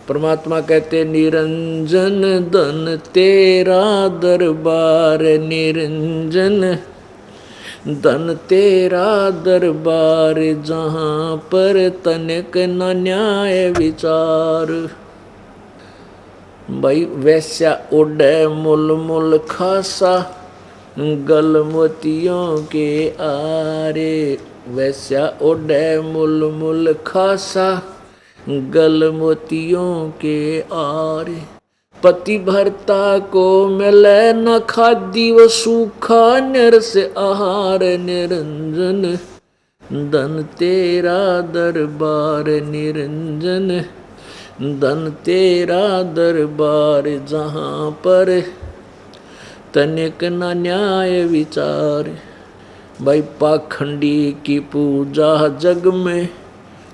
परमात्मा कहते निरंजन धन तेरा दरबार, निरंजन धन तेरा दरबार, जहाँ पर तनिक न न्याय विचार। भाई वैश्या उड़े मुल मुल खासा, गल मोतियों के आरे। वैश्या उड़े मुल मुल खासा, गल मोतियों के आरे। पति भरता को मिले न खादी, वो सूखा निरस आहार। निरंजन धन तेरा दरबार, निरंजन धन तेरा दरबार, जहाँ पर तनिक न न्याय विचार। भाई पाखंडी की पूजा जग में,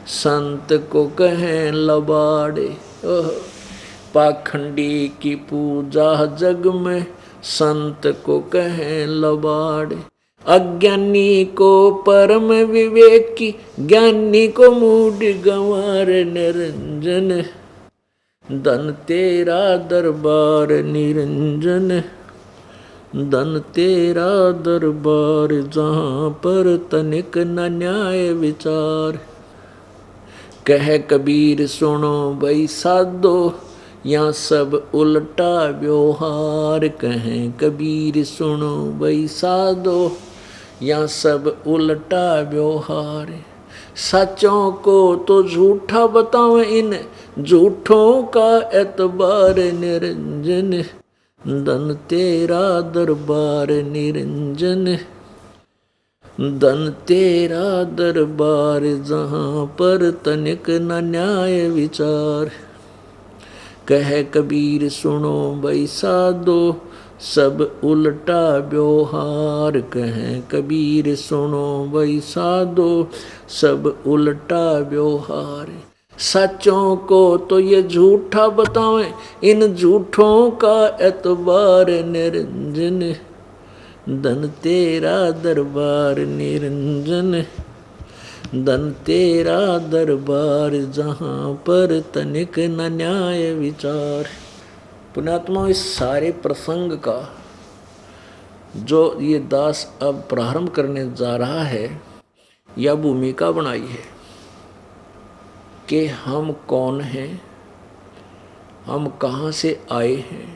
संत को कहें लबाड़े। पाखंडी की पूजा जग में, संत को कहें लबाड़े। अज्ञानी को परम विवेकी, ज्ञानी को मूढ़ गंवार। निरंजन धन तेरा दरबार, निरंजन धन तेरा दरबार, जहाँ पर तनिक न न्याय विचार। कह कबीर सुनो भाई साधो, यहाँ सब उल्टा व्यवहार। कहें कबीर सुनो भाई साधो, यहाँ सब उल्टा व्यवहार। सच्चों को तो झूठा बताओ, इन झूठों का एतबार। निरंजन धन तेरा दरबार, निरंजन धन तेरा दरबार, जहाँ पर तनिक न न्याय विचार। कह कबीर सुनो भाई साधो, सब उल्टा व्यवहार। कहें कबीर सुनो भाई साधो, सब उल्टा व्यवहार। सच्चों को तो ये झूठा बतावें, इन झूठों का एतबार। निरंजन धन तेरा दरबार, निरंजन धन तेरा दरबार, जहाँ पर तनिक न न्याय विचार। पुण्यात्मा, इस सारे प्रसंग का जो ये दास अब प्रारंभ करने जा रहा है, यह भूमिका बनाई है कि हम कौन हैं, हम कहाँ से आए हैं,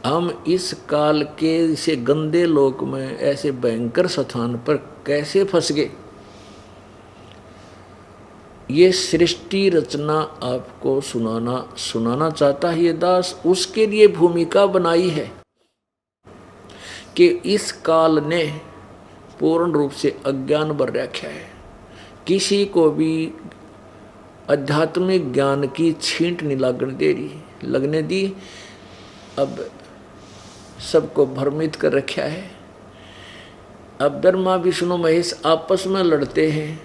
हम इस काल के इसे गंदे लोक में ऐसे भयंकर स्थान पर कैसे फंस गए। ये सृष्टि रचना आपको सुनाना चाहता है ये दास। उसके लिए भूमिका बनाई है कि इस काल ने पूर्ण रूप से अज्ञान भर रखा है। किसी को भी आध्यात्मिक ज्ञान की छींट नहीं लगने दी। अब सबको भ्रमित कर रखा है। अब ब्रह्मा विष्णु महेश आपस में लड़ते हैं।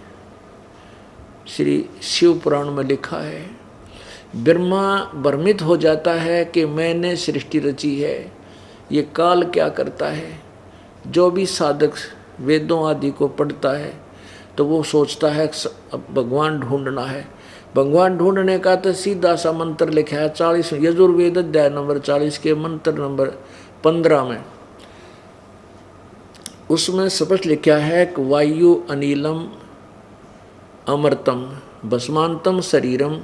श्री शिव पुराण में लिखा है, ब्रह्मा भ्रमित हो जाता है कि मैंने सृष्टि रची है, ये काल क्या करता है। जो भी साधक वेदों आदि को पढ़ता है तो वो सोचता है अब भगवान ढूंढना है। भगवान ढूंढने का तो सीधा सा मंत्र लिखा है 40 यजुर्वेद अध्याय नंबर 40 के मंत्र नंबर 15 में। उसमें स्पष्ट लिखा है कि वायु अनिलम अमृतम भस्मांतम शरीरम,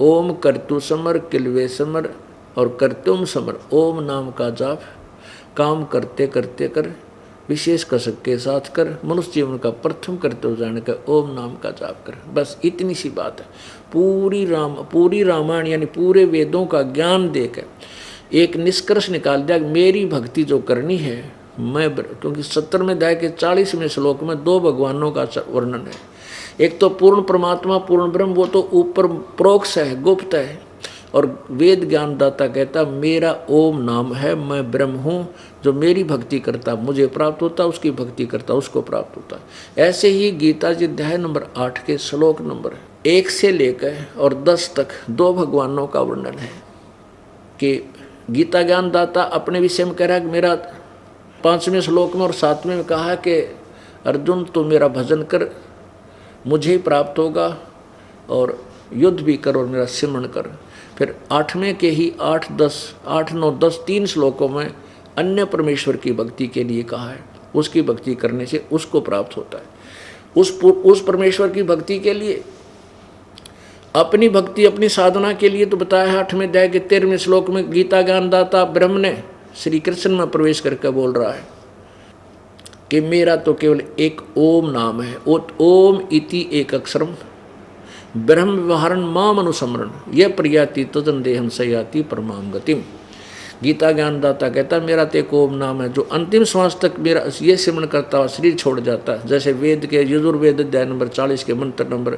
ओम कर्तु समर किलवे समर और कर्तुम समर। ओम नाम का जाप काम करते करते कर, विशेष कसक के साथ कर, मनुष्य जीवन का प्रथम कर्तव्य जान कर ओम नाम का जाप कर। बस इतनी सी बात है। पूरी रामायण यानी पूरे वेदों का ज्ञान देकर एक निष्कर्ष निकाल दिया, मेरी भक्ति जो करनी है मैं, क्योंकि 70वें अध्याय के 40वें श्लोक में 2 भगवानों का वर्णन है। एक तो पूर्ण परमात्मा पूर्ण ब्रह्म, वो तो ऊपर प्रोक्ष है, गुप्त है। और वेद ज्ञानदाता कहता मेरा ओम नाम है, मैं ब्रह्म हूँ, जो मेरी भक्ति करता मुझे प्राप्त होता, उसकी भक्ति करता उसको प्राप्त होता। ऐसे ही गीता जी अध्याय नंबर 8 के श्लोक नंबर 1 से लेकर और 10 तक 2 भगवानों का वर्णन है कि गीता ज्ञानदाता अपने विषय में कह रहा है कि मेरा 5वें श्लोक में और 7वें में कहा है कि अर्जुन तो मेरा भजन कर, मुझे ही प्राप्त होगा, और युद्ध भी कर और मेरा सिमरण कर। फिर 8वें के ही 8, 10, 8, 9, 10 3 श्लोकों में अन्य परमेश्वर की भक्ति के लिए कहा है। उसकी भक्ति करने से उसको प्राप्त होता है। उस परमेश्वर की भक्ति के लिए, अपनी भक्ति अपनी साधना के लिए तो बताया है 8वें अध्याय के 13वें श्लोक में। गीता ज्ञानदाता ब्रह्म ने श्री कृष्ण में प्रवेश करके बोल रहा है कि मेरा तो केवल एक ओम नाम है। ओम इति एक अक्षरम ब्रह्म व्यवहारन माम अनुसमरण यह प्रयाति तदन देहम सयाति परमाम गतिम। गीता ज्ञानदाता कहता है मेरा तो एक ओम नाम है, जो अंतिम श्वास तक मेरा ये सिमरण करता हुआ शरीर छोड़ जाता है। जैसे वेद के यजुर्वेद अध्याय नंबर 40 के मंत्र नंबर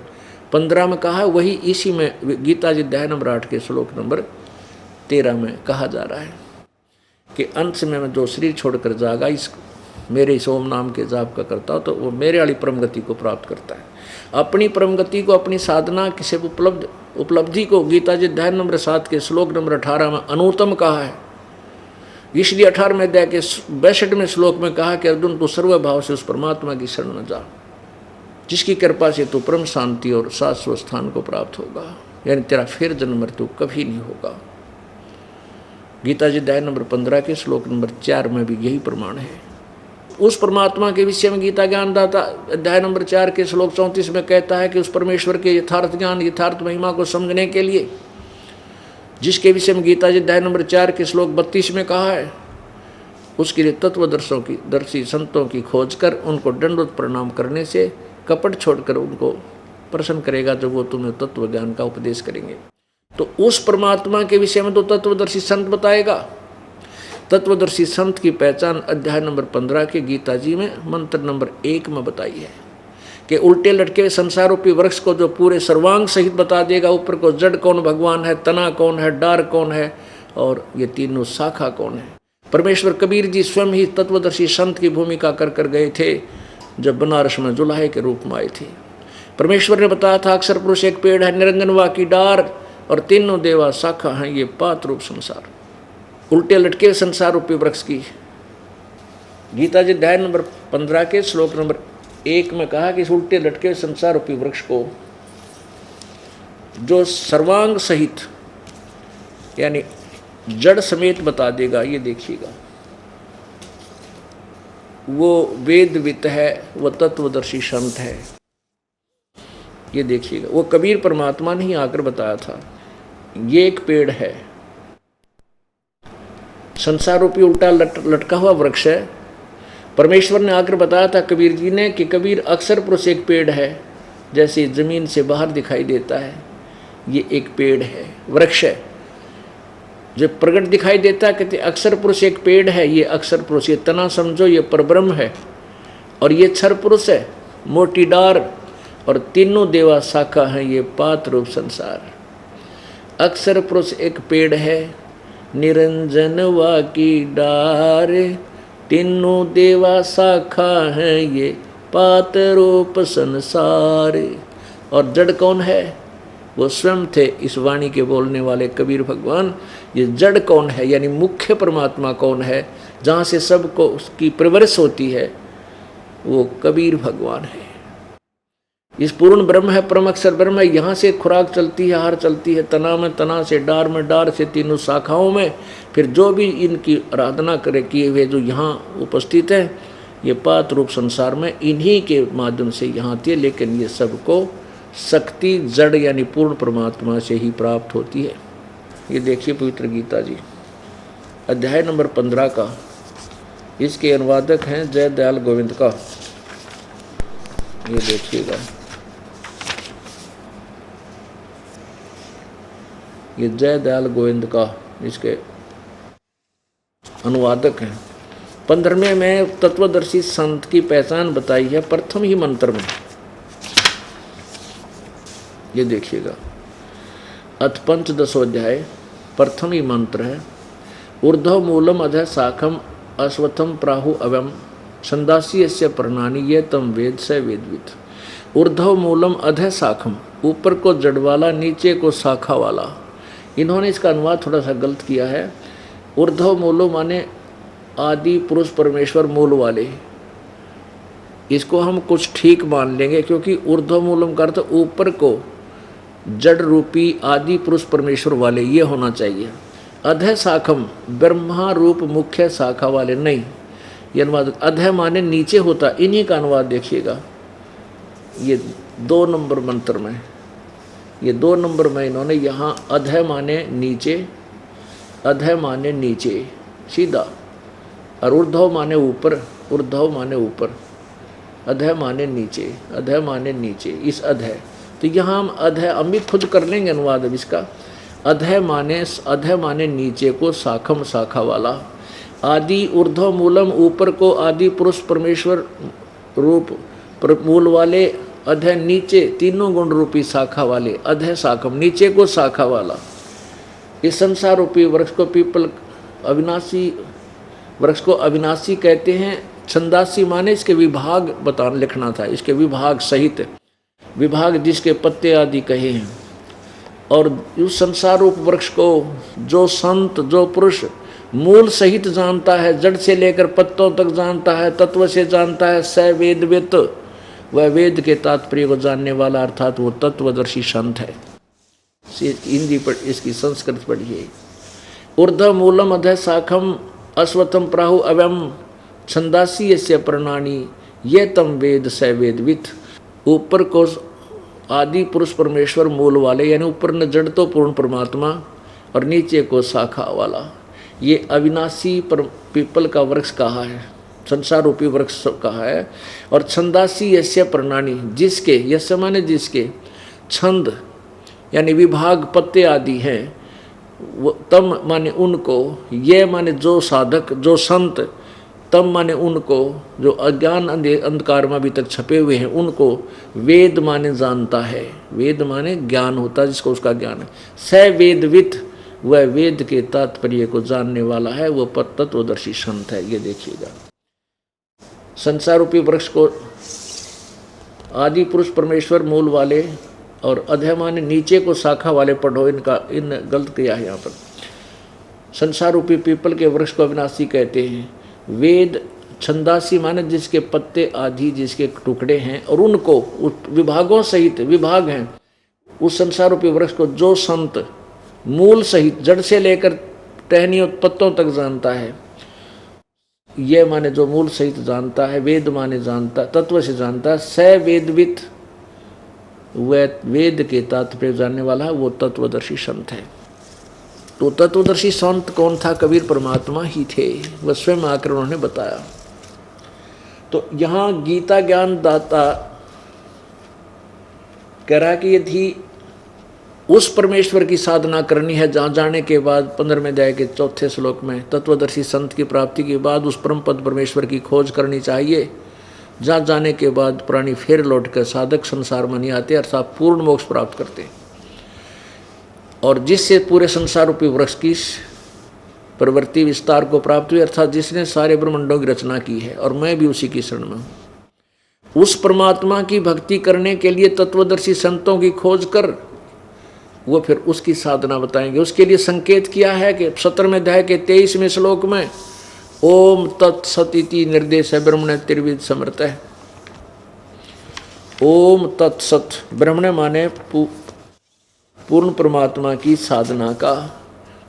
15 में कहा है, वही इसी में गीता जी अध्याय नंबर 8 के श्लोक नंबर 13 में कहा जा रहा है कि अंत में मैं जो शरीर छोड़कर जागा इस मेरे इस ओम नाम के जाप का करता हूँ तो वो मेरे वाली परम गति को प्राप्त करता है। अपनी परम गति को, अपनी साधना से उपलब्धि को गीता जी अध्याय नंबर 7 के श्लोक नंबर 18 में अनुत्तम कहा है। इसलिए 18वें अध्याय के 62वें श्लोक में कहा कि अर्जुन तू सर्वभाव से उस परमात्मा की शरण में जा, जिसकी कृपा से तू परम शांति और शाश्वत स्थान को प्राप्त होगा, यानी तेरा फिर जन्म मृत्यु कभी नहीं होगा। गीता जी अध्याय नंबर 15 के श्लोक नंबर 4 में भी यही प्रमाण है। उस परमात्मा के विषय में गीता ज्ञानदाता अध्याय नंबर 4 के श्लोक 34 में कहता है कि उस परमेश्वर के यथार्थ ज्ञान, यथार्थ महिमा को समझने के लिए, जिसके विषय में गीता जी अध्याय नंबर 4 के श्लोक 32 में कहा है, उसके लिए तत्वदर्शी संतों की खोज कर उनको दंडवत प्रणाम करने से कपट छोड़कर उनको प्रसन्न करेगा, जब वो तुम्हें तत्व ज्ञान का उपदेश करेंगे। तो उस परमात्मा के विषय में तो तत्वदर्शी संत बताएगा। तत्वदर्शी संत की पहचान अध्याय नंबर 15 के गीता जी में मंत्र नंबर 1 में बताई है कि उल्टे लटके संसार रूपी वृक्ष को जो पूरे सर्वांग सहित बता देगा, ऊपर को जड़ कौन भगवान है, तना कौन है, डार कौन है और ये तीनों शाखा कौन है। परमेश्वर कबीर जी स्वयं ही तत्वदर्शी संत की भूमिका कर गए थे जब बनारस में जुलाहे के रूप में आए थे। परमेश्वर ने बताया था अक्षर पुरुष एक पेड़ है, निरंजनवा की डार और तीनों देवा शाखा हैं, ये पात रूप संसार। उल्टे लटके संसार रूपी वृक्ष की गीता जी अध्याय नंबर 15 के श्लोक नंबर 1 में कहा कि इस उल्टे लटके संसार रूपी वृक्ष को जो सर्वांग सहित यानी जड़ समेत बता देगा, ये देखिएगा, वो वेदवित है, वो तत्वदर्शी संत है। ये देखिएगा, वो कबीर परमात्मा ने ही आकर बताया था ये एक पेड़ है, संसार रूपी उल्टा लटका हुआ वृक्ष है। परमेश्वर ने आकर बताया था कबीर जी ने कि कबीर अक्षर पुरुष एक पेड़ है, जैसे जमीन से बाहर दिखाई देता है, ये एक पेड़ है, वृक्ष है। जो प्रकट दिखाई देता है कहते अक्षर पुरुष एक पेड़ है, ये अक्षर पुरुष, ये तना समझो ये परब्रह्म है, और ये क्षर पुरुष है मोटी डार, और तीनों देवा शाखा है, ये पात रूप संसार। अक्षर पुरुष एक पेड़ है, निरंजनवा की डार, तीनों देवा शाखा है, ये पात रूप संसार। और जड़ कौन है? वो स्वयं थे इस वाणी के बोलने वाले कबीर भगवान। ये जड़ कौन है यानी मुख्य परमात्मा कौन है, जहाँ से सबको उसकी प्रवृत्ति होती है, वो कबीर भगवान है। इस पूर्ण ब्रह्म है, परम अक्षर ब्रह्म है, यहाँ से खुराक चलती है, आहार चलती है, तना में तना से, डार में डार से, तीनों शाखाओं में। फिर जो भी इनकी आराधना करे किए हुए जो यहाँ उपस्थित है, ये पात रूप संसार में इन्हीं के माध्यम से यहाँ आती है। लेकिन ये सबको शक्ति जड़ यानी पूर्ण परमात्मा से ही प्राप्त होती है। ये देखिए पवित्र गीता जी अध्याय नंबर 15 का, इसके अनुवादक हैं जय दयाल गोविंद का। ये देखिएगा, ये जय दयाल गोविंद का इसके अनुवादक हैं। 15वें में तत्वदर्शी संत की पहचान बताई है प्रथम ही मंत्र में। ये देखिएगा, अथ पंचदशो अध्याय प्रथम ही मंत्र है। ऊर्ध्व मूलम अधः शाखम अश्वत्थम प्राहु अवम छंदासी यस्य प्रणानी ये तम वेद से वेदवित। ऊर्ध्व मूलम अधः शाखम, ऊपर को जड़ वाला, नीचे को शाखा वाला। इन्होंने इसका अनुवाद थोड़ा सा गलत किया है। ऊर्ध्व मूलो माने आदि पुरुष परमेश्वर मूल वाले, इसको हम कुछ ठीक मान लेंगे, क्योंकि ऊर्ध्व मूलम का अर्थ ऊपर को जड़ रूपी आदि पुरुष परमेश्वर वाले ये होना चाहिए। अधः शाखम ब्रह्मा रूप मुख्य शाखा वाले नहीं, ये अनुवाद अधः माने नीचे होता, इन्हीं का अनुवाद देखिएगा। ये 2 नंबर मंत्र में, ये 2 नंबर में इन्होंने यहाँ अधः माने नीचे, अधः माने नीचे सीधा, और ऊर्ध्व माने ऊपर, ऊर्ध्व माने ऊपर, अधः माने नीचे, अधः माने नीचे, इस अधः। तो यहाँ हम अधः हम भी खुद कर लेंगे अनुवाद अब इसका। अधः माने नीचे को, शाखम शाखा वाला, आदि ऊर्ध्व मूलम ऊपर को, आदि पुरुष परमेश्वर रूप मूल वाले, अधः नीचे तीनों गुण रूपी शाखा वाले, अधः शाखम नीचे को शाखा वाला। इस संसार रूपी वृक्ष को पीपल अविनाशी, वृक्ष को अविनाशी कहते हैं। छंदासी माने इसके विभाग बताना लिखना था, इसके विभाग सहित, विभाग जिसके पत्ते आदि कहे हैं। और उस संसार रूप वृक्ष को जो संत, जो पुरुष मूल सहित जानता है, जड़ से लेकर पत्तों तक जानता है, तत्व से जानता है, स वेदवित, वह वेद के तात्पर्य को जानने वाला, अर्थात वो तत्वदर्शी संत है। हिंदी पर इसकी संस्कृत पढ़िए। ऊर्ध्व मूलम अधः शाखम अश्वत्थम प्राहु अवयम छंदासी यस्य प्रणानी ये तम वेद स वेदवित। ऊपर को आदि पुरुष परमेश्वर मूल वाले, यानी ऊपर न जड़ तो पूर्ण परमात्मा, और नीचे को शाखा वाला। ये अविनाशी पीपल का वृक्ष कहा है, संसार रूपी वृक्ष कहा है। और छंदासी यस्य प्रणानी, जिसके, यस्य माने जिसके, छंद यानी विभाग पत्ते आदि हैं, वो तम माने उनको, ये माने जो साधक, जो संत, तम माने उनको जो अज्ञान अंधकार में अभी तक छपे हुए हैं, उनको वेद माने जानता है। वेद माने ज्ञान होता है जिसको, उसका ज्ञान है। स वेदवित, वह वेद के तात्पर्य को जानने वाला है, वो तत्वदर्शी संत है। ये देखिएगा, संसार रूपी वृक्ष को आदि पुरुष परमेश्वर मूल वाले, और अधः माने नीचे को शाखा वाले पढ़ो, इनका इन गलत किया है यहाँ पर। संसार रूपी पीपल के वृक्ष को अविनाशी कहते हैं। वेद छंदासी माने जिसके पत्ते आदि, जिसके टुकड़े हैं, और उनको विभागों सहित, विभाग हैं उस संसार रूपी वृक्ष को जो संत मूल सहित, जड़ से लेकर टहनियों पत्तों तक जानता है। ये माने जो मूल सहित जानता है, वेद माने जानता, तत्व से जानता है। स वेदवित, वह वेद के तात्पर्य जानने वाला है, वो तत्वदर्शी संत है। तो तत्वदर्शी संत कौन था? कबीर परमात्मा ही थे, वह स्वयं आकर उन्होंने बताया। तो यहाँ गीता ज्ञान दाता कह रहा कि यदि उस परमेश्वर की साधना करनी है जहाँ जाने के बाद 15वें अध्याय के 4 श्लोक में तत्वदर्शी संत की प्राप्ति के बाद उस परम पद परमेश्वर की खोज करनी चाहिए, जहाँ जाने के बाद प्राणी फिर लौटकर साधक संसार में नहीं आते, अर्थात पूर्ण मोक्ष प्राप्त करते, और जिससे पूरे संसार रूपी वृक्ष की प्रवृत्ति विस्तार को प्राप्त हुई, अर्थात जिसने सारे ब्रह्मांडों की रचना की है, और मैं भी उसी की शरण में हूँ। उस परमात्मा की भक्ति करने के लिए तत्वदर्शी संतों की खोज कर वो फिर उसकी साधना बताएंगे। उसके लिए संकेत किया है कि 17वें अध्याय के 23वें श्लोक में ओम तत्सति निर्देश है ब्रह्मण त्रिविध समर्थ है। ओम तत्सत, ब्रह्मण माने पूर्ण परमात्मा की साधना का,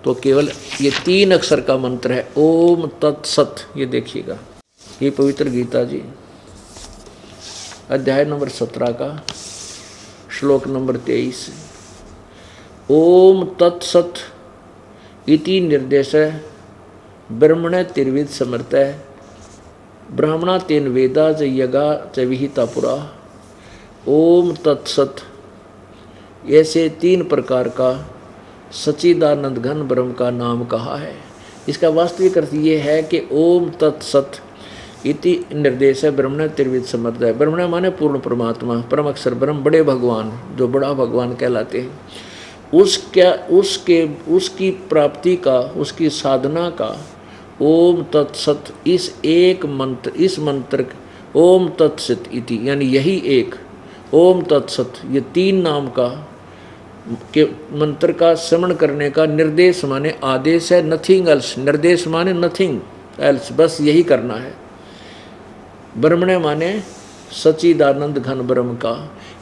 तो केवल ये 3 अक्षर का मंत्र है, ओम तत्सत। ये देखिएगा, ये पवित्र गीता जी अध्याय नंबर 17 का श्लोक नंबर 23। ओम तत्सत इति निर्देश ब्रह्मण त्रिविध समर्थ ब्राह्मणा तेन वेदा च यगा च विहिता पुरा। ओम तत्सत, ऐसे 3 प्रकार का सच्चिदानंद घन ब्रह्म का नाम कहा है। इसका वास्तविक अर्थ ये है कि ओम तत्सत इति निर्देश है ब्रह्मण त्रिविध समर्थ है। ब्रह्मण माने पूर्ण परमात्मा, परम अक्षर ब्रह्म, बड़े भगवान, जो बड़ा भगवान कहलाते हैं, उसकी प्राप्ति का, उसकी साधना का ओम तत्सत, इस एक मंत्र, इस मंत्र ओम तत्सत इति, यानी यही एक ओम तत्सत, ये 3 नाम का के मंत्र का श्रवण करने का निर्देश माने आदेश है, नथिंग एल्स, निर्देश माने नथिंग एल्स, बस यही करना है। ब्रह्मण माने सच्चिदानंद घन ब्रह्म का,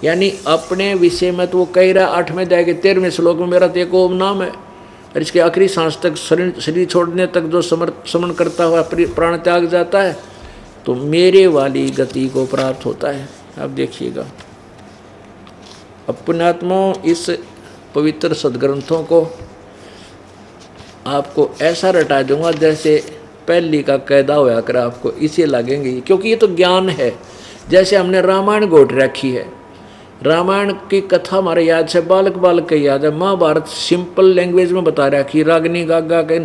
यानी अपने विषय में तो वो कह रहा 8वें अध्याय के 13वें श्लोक में मेरा तो एक ओम नाम है, और इसके आखिरी सांस तक शरीर छोड़ने तक जो समन करता हुआ प्राण त्याग जाता है तो मेरे वाली गति को प्राप्त होता है। अब देखिएगा, पुण्यात्माओं, इस पवित्र सदग्रंथों को आपको ऐसा रटा दूंगा जैसे पहली का कैदा होया कर आपको इसे लगेंगे, क्योंकि ये तो ज्ञान है। जैसे हमने रामायण घोट रखी है, रामायण की कथा हमारे याद से बालक बालक की याद है। महाभारत सिंपल लैंग्वेज में बता रखी, रागनी गागा के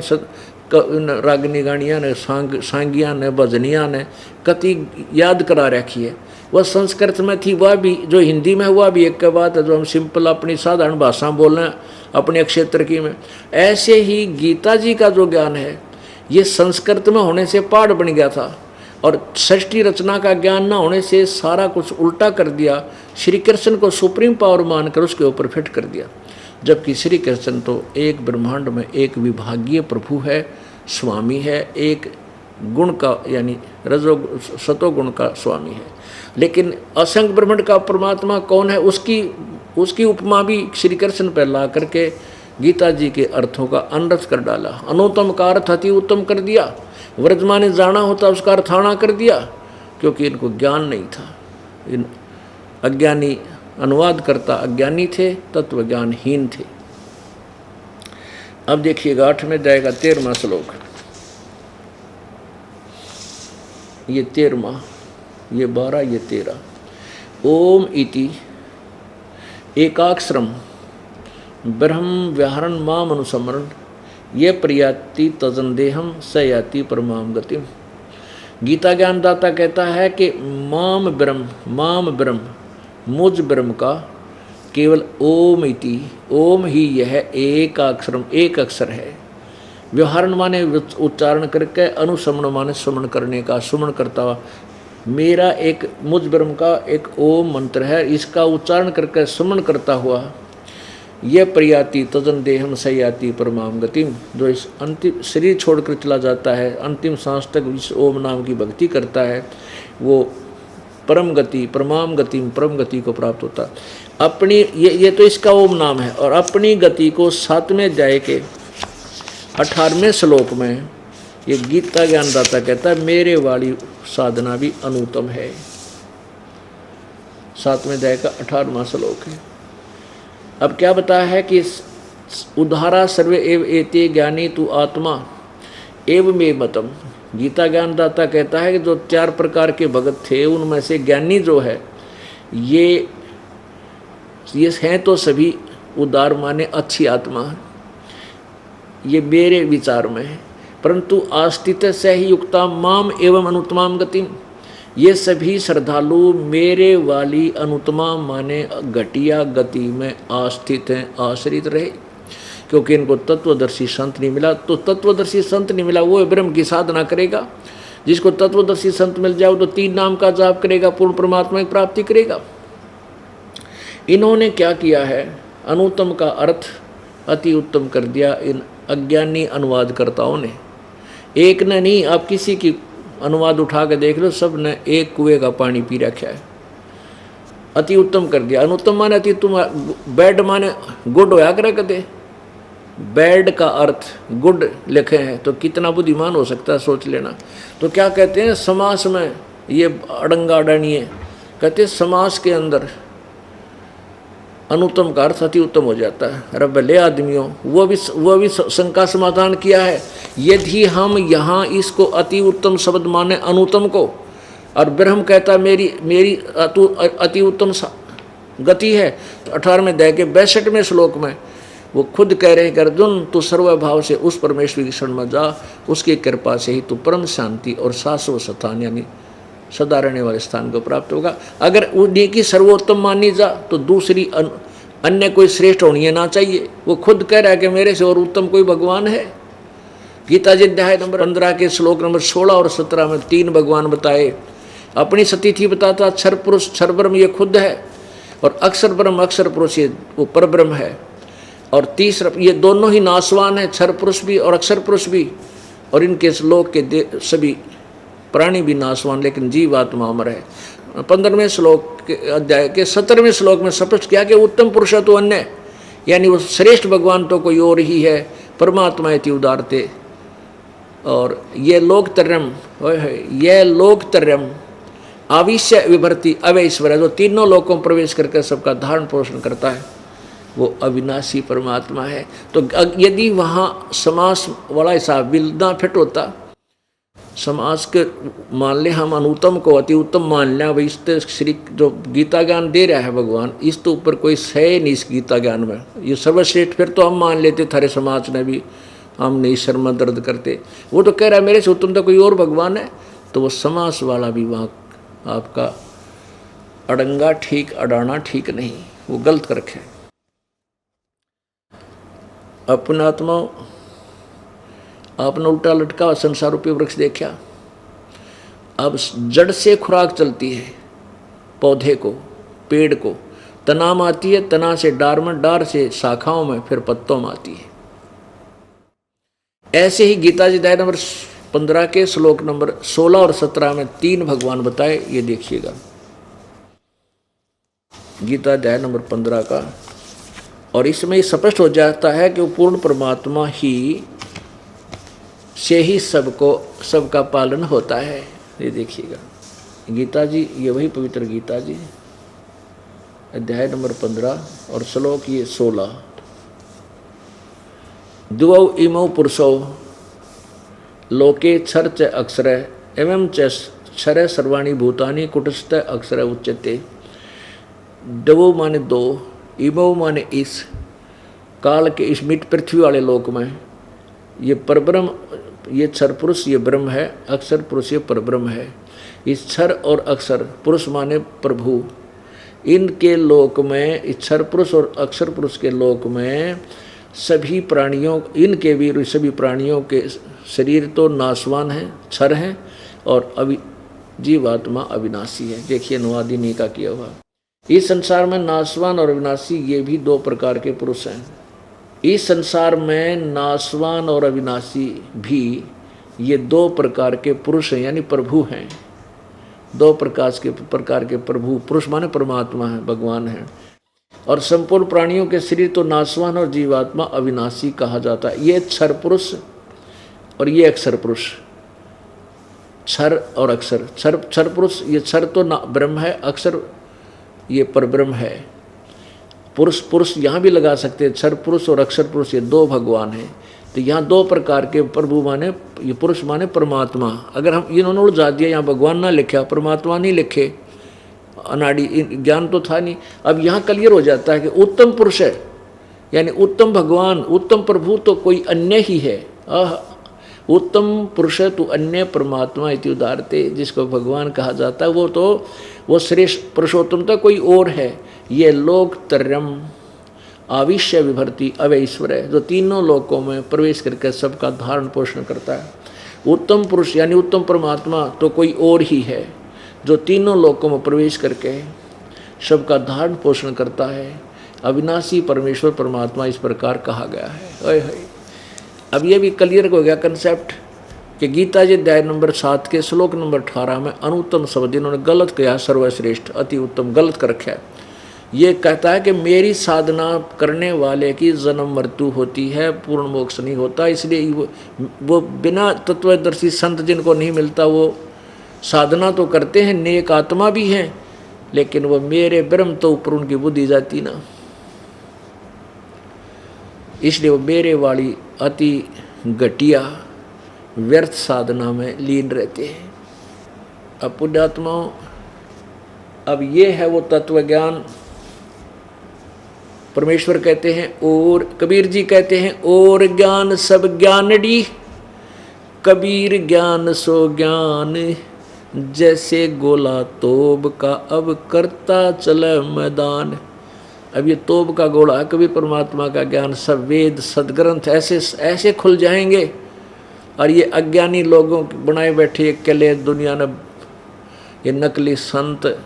रागनी गानियाँ ने सांगियाँ ने भजनियाँ ने कति याद करा रखी है। वह संस्कृत में थी, वह भी जो हिंदी में हुआ भी एक के बात है, जो हम सिंपल अपनी साधारण भाषा बोल रहे हैं अपने क्षेत्र की में। ऐसे ही गीता जी का जो ज्ञान है ये संस्कृत में होने से पाठ बन गया था, और सृष्टि रचना का ज्ञान न होने से सारा कुछ उल्टा कर दिया। श्री कृष्ण को सुप्रीम पावर मानकर उसके ऊपर फिट कर दिया, जबकि श्री कृष्ण तो एक ब्रह्मांड में एक विभागीय प्रभु है, स्वामी है, एक गुण का यानी रजो सतो गुण का स्वामी है। लेकिन असंख्य ब्रह्मांड का परमात्मा कौन है, उसकी उपमा भी श्री कृष्ण पर ला करके गीता जी के अर्थों का अनर्थ कर डाला। अनुत्तम का अर्थ अति उत्तम कर दिया, वर्तमान ने जाना होता उसका अर्थाणा कर दिया, क्योंकि इनको ज्ञान नहीं था। इन अज्ञानी अनुवाद करता अज्ञानी थे, तत्व ज्ञानहीन थे। अब देखिएगा 8वें अध्याय का 13वां श्लोक, ये 13वां, ये 12, ये 13। ओम इति एकाक्षरम ब्रह्म व्याहरण माम अनुसमरण ये प्रयाति तजंदेहम स याति परमाम गतिम। गीता ज्ञानदाता कहता है कि माम ब्रह्म मुझ ब्रह्म का केवल ओम इति, ओम ही यह एक अक्षरम, एक अक्षर है। व्यवहारण माने उच्चारण करके, अनुसमण माने सुमन करने का, सुमन करता हुआ मेरा एक मुझ ब्रह्म का एक ओम मंत्र है, इसका उच्चारण करके सुमन करता हुआ यह प्रयाति तजन देहम सयाति परमाम गतिम, जो इस अंतिम शरीर छोड़कर चला जाता है, अंतिम सांस तक इस ओम नाम की भक्ति करता है, वो परम गति परमाम गतिम परम गति को प्राप्त होता है। अपनी ये तो इसका ओम नाम है, और अपनी गति को 7वें अध्याय के 18वें श्लोक में ये गीता ज्ञानदाता कहता है मेरे वाली साधना भी अनुत्तम है। 7वें अध्याय का 18वां श्लोक है। अब क्या बताया है कि उद्धारा सर्वे एव एते ज्ञानी तु आत्मा एव मे मतम। गीता ज्ञानदाता कहता है कि जो 4 प्रकार के भगत थे उनमें से ज्ञानी जो है ये हैं तो सभी उदार माने अच्छी आत्मा, ये मेरे विचार में है। परंतु आस्तित से ही युक्ता माम एवं अनुत्तमाम गतिम, ये सभी श्रद्धालु मेरे वाली अनुत्तमा माने घटिया गति में आस्थित हैं, आश्रित रहे, क्योंकि इनको तत्वदर्शी संत नहीं मिला। तो तत्वदर्शी संत नहीं मिला वो ब्रह्म की साधना करेगा। जिसको तत्वदर्शी संत मिल जाओ तो 3 नाम का जाप करेगा, पूर्ण परमात्मा की प्राप्ति करेगा। इन्होंने क्या किया है, अनुत्तम का अर्थ अति उत्तम कर दिया इन अज्ञानी अनुवादकर्ताओं ने। एक ने नहीं, आप किसी की अनुवाद उठा के देख लो, सब ने एक कुएं का पानी पी रखा है, अति उत्तम कर दिया। अनुत्तम माने अति उत्तम, बैड माने गुड होया करे कदे, बैड का अर्थ गुड लिखे हैं तो कितना बुद्धिमान हो सकता है, सोच लेना। तो क्या कहते हैं समास में, ये अड़ंगा अड़ानिए कहते हैं समास के अंदर अनुत्तम का अर्थ अति उत्तम हो जाता है। अरे भले आदमियों, वो भी शंका समाधान किया है। यदि हम यहाँ इसको अति उत्तम शब्द माने अनुत्तम को, और ब्रह्म कहता मेरी अति उत्तम गति है, तो 18वें अध्याय के 62वें श्लोक में वो खुद कह रहे हैं कि अर्जुन तू सर्वभाव से उस परमेश्वर की शरण में जा, उसकी कृपा से ही तू परम शांति और शाश्वत स्थान यानी सदा रहने वाले स्थान को प्राप्त होगा। अगर उन्हीं की सर्वोत्तम मानी जा तो दूसरी अन्य कोई श्रेष्ठ होनी ना चाहिए। वो खुद कह रहा है कि मेरे से और उत्तम कोई भगवान है। गीता जी अध्याय नंबर 15 के श्लोक नंबर 16 और 17 में 3 भगवान बताए। अपनी सतीथि बताता क्षर पुरुष क्षर ब्रह्म ये खुद है, और अक्षर ब्रह्म अक्षर पुरुष ये वो पर ब्रह्म है, और तीसरा ये दोनों ही नाशवान है, क्षर पुरुष भी और अक्षर पुरुष भी, और इनके श्लोक के सभी प्राणी भी नाशवान, लेकिन जीव आत्मा अमर है। 15वें श्लोक के अध्याय के 17वें श्लोक में स्पष्ट किया कि उत्तम पुरुष तो अन्य, यानी वो श्रेष्ठ भगवान तो कोई और ही है, परमात्मा इति उदारते। और ये लोकतर्यम, ये लोकतर्यम आविश्य विभर्ति अवैश्वर्य, जो तीनों लोकों में प्रवेश करके सबका धारण पोषण करता है, वो अविनाशी परमात्मा है। तो यदि वहाँ समास वाला हिसाब बिल्दा फिट होता, समास के मान ले हम अनुत्तम को अति उत्तम मान लिया, भाई इस श्री जो गीता ज्ञान दे रहा है भगवान, इस तो ऊपर कोई सह नहीं इस गीता ज्ञान में, ये सर्वश्रेष्ठ, फिर तो हम मान लेते थारे समाज ने भी, हम नहीं शर्मा दर्द करते। वो तो कह रहा है मेरे से उत्तम तो कोई और भगवान है, तो वो समास वाला भी वहाँ आपका अड़ंगा ठीक, अड़ाना ठीक नहीं, वो गलत कर रखे। अपने आत्मा आपने उल्टा लटका संसार रूपी वृक्ष देखा, अब जड़ से खुराक चलती है पौधे को, पेड़ को, तना में आती है, तना से डार में, डार से शाखाओं में, फिर पत्तों में आती है। ऐसे ही गीता जी अध्याय नंबर 15 के श्लोक नंबर 16 और 17 में 3 भगवान बताए, ये देखिएगा। गीता अध्याय नंबर 15 का, और इसमें स्पष्ट हो जाता है कि वो पूर्ण परमात्मा ही से ही सबका पालन होता है। ये देखिएगा गीता जी, ये वही पवित्र गीता जी अध्याय नंबर 15 और श्लोक ये 16। द्वौ इमौ पुरुषौ लोके क्षर च अक्षर एवं च क्षर सर्वाणि भूतानि कुटस्थ अक्षर उच्यते। द्वौ माने दो, इमौ माने इस काल के, इस मिट पृथ्वी वाले लोक में, ये परब्रह्म, ये क्षर पुरुष ये ब्रह्म है, अक्षर पुरुष ये परब्रह्म है। इस क्षर और अक्षर पुरुष माने प्रभु, इनके लोक में, इस क्षर पुरुष और अक्षर पुरुष के लोक में सभी प्राणियों, इनके भी सभी प्राणियों के शरीर तो नाशवान हैं, क्षर हैं, और जीवात्मा अविनाशी है। देखिए अनुवादिनी का किया हुआ। इस संसार में नाशवान और अविनाशी ये भी 2 प्रकार के पुरुष हैं। इस संसार में नाशवान और अविनाशी भी ये 2 प्रकार के पुरुष हैं, यानी प्रभु हैं। 2 प्रकार के प्रभु, पुरुष माने परमात्मा है, भगवान है। और संपूर्ण प्राणियों के शरीर तो नाशवान और जीवात्मा अविनाशी कहा जाता है। ये क्षर पुरुष और ये अक्षर पुरुष, क्षर और अक्षर। क्षर पुरुष ये क्षर तो ब्रह्म है, अक्षर ये परब्रह्म है। पुरुष यहाँ भी लगा सकते हैं, क्षर पुरुष और अक्षर पुरुष ये 2 भगवान हैं। तो यहाँ 2 प्रकार के प्रभु माने, ये पुरुष माने परमात्मा। अगर हम इन्होंने उलझा दिया, यहाँ भगवान ना लिखा, परमात्मा नहीं लिखे, अनाड़ी ज्ञान तो था नहीं। अब यहाँ क्लियर हो जाता है कि उत्तम पुरुष है, यानी उत्तम भगवान, उत्तम प्रभु तो कोई अन्य ही है। उत्तम पुरुष तो अन्य परमात्मा इति उदारते, जिसको भगवान कहा जाता है, वो तो वो श्रेष्ठ पुरुषोत्तम तो कोई और है। ये लोकतर्यम आविश्य विभर्ति अवैश्वर्य, जो तीनों लोकों में प्रवेश करके सबका धारण पोषण करता है। उत्तम पुरुष यानी उत्तम परमात्मा तो कोई और ही है, जो तीनों लोकों में प्रवेश करके सबका धारण पोषण करता है। अविनाशी परमेश्वर परमात्मा इस प्रकार कहा गया है। अब ये भी क्लियर हो गया कंसेप्ट कि गीता जी अध्याय नंबर 7 के श्लोक नंबर 18 में अनुत्तम शब्द इन्होंने गलत किया, सर्वश्रेष्ठ अति उत्तम गलत कर रखा है। ये कहता है कि मेरी साधना करने वाले की जन्म मृत्यु होती है, पूर्ण मोक्ष नहीं होता। इसलिए वो बिना तत्वदर्शी संत जिनको नहीं मिलता, वो साधना तो करते हैं, नेक आत्मा भी हैं, लेकिन वो मेरे ब्रह्म तो ऊपर उनकी बुद्धि जाती ना, इसलिए वो मेरे वाली अति घटिया व्यर्थ साधना में लीन रहते हैं। अब पुण्यात्माओं, अब ये है वो तत्व ज्ञान। परमेश्वर कहते हैं, और कबीर जी कहते हैं, और ज्ञान सब ज्ञानड़ी, कबीर ज्ञान सो ज्ञान, जैसे गोला तोब का अब करता चले मैदान। अब ये तोब का गोला कभी परमात्मा का ज्ञान, सब वेद सदग्रंथ ऐसे ऐसे खुल जाएंगे, और ये अज्ञानी लोगों बनाए बैठे अकेले दुनिया ने, ये नकली संत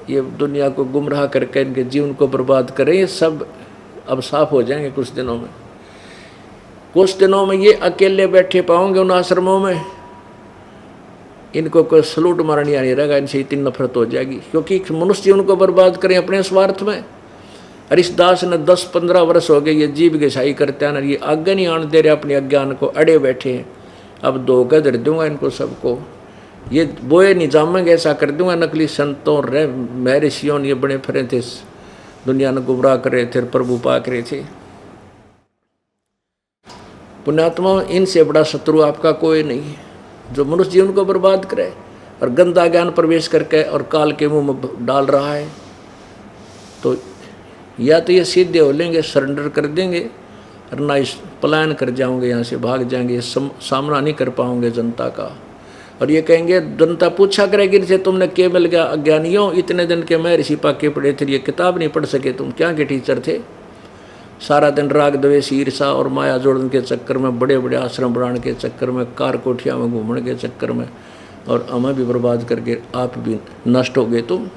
ये दुनिया को गुमराह करके इनके जीवन को बर्बाद करें, ये सब अब साफ हो जाएंगे कुछ दिनों में। कुछ दिनों में ये अकेले बैठे पाओगे उन आश्रमों में, इनको कोई सलूट मारनी नहीं रहेगा, इनसे इतनी नफरत हो जाएगी, क्योंकि मनुष्य उनको बर्बाद करें अपने स्वार्थ में। और इस दास ने 10-15 वर्ष हो गए ये जीव घिसाई करते हैं, ये आगे नहीं आने दे रहे, अपने अज्ञान को अड़े बैठे हैं। अब धोखा दे दूंगा इनको सबको, ये बोए नहीं जामेंगे, ऐसा कर दूंगा। नकली संतों रे महर्षियों ये बड़े फिरे थे, दुनिया ने गुमराह कर रहे थे, प्रभु पाक रहे थे। पुण्यात्मा, इनसे बड़ा शत्रु आपका कोई नहीं है, जो मनुष्य जीवन को बर्बाद करे और गंदा ज्ञान प्रवेश करके और काल के मुंह में डाल रहा है। तो या तो ये सीधे हो लेंगे, सरेंडर कर देंगे, और ना इस पलायन कर जाओगे, यहाँ से भाग जाएंगे, सामना नहीं कर पाओगे जनता का। और ये कहेंगे, जनता पूछा करेगी इनसे, तुमने क्या मिल गया अज्ञानियों, इतने दिन के मैं ऋषि पाके पढ़े थे, ये किताब नहीं पढ़ सके, तुम क्या के टीचर थे। सारा दिन राग द्वेष ईर्षा और माया जोड़न के चक्कर में, बड़े बड़े आश्रम बनाने के चक्कर में, कार कोठिया में घूमने के चक्कर में, और हमें भी बर्बाद करके आप भी नष्ट हो गए। तुम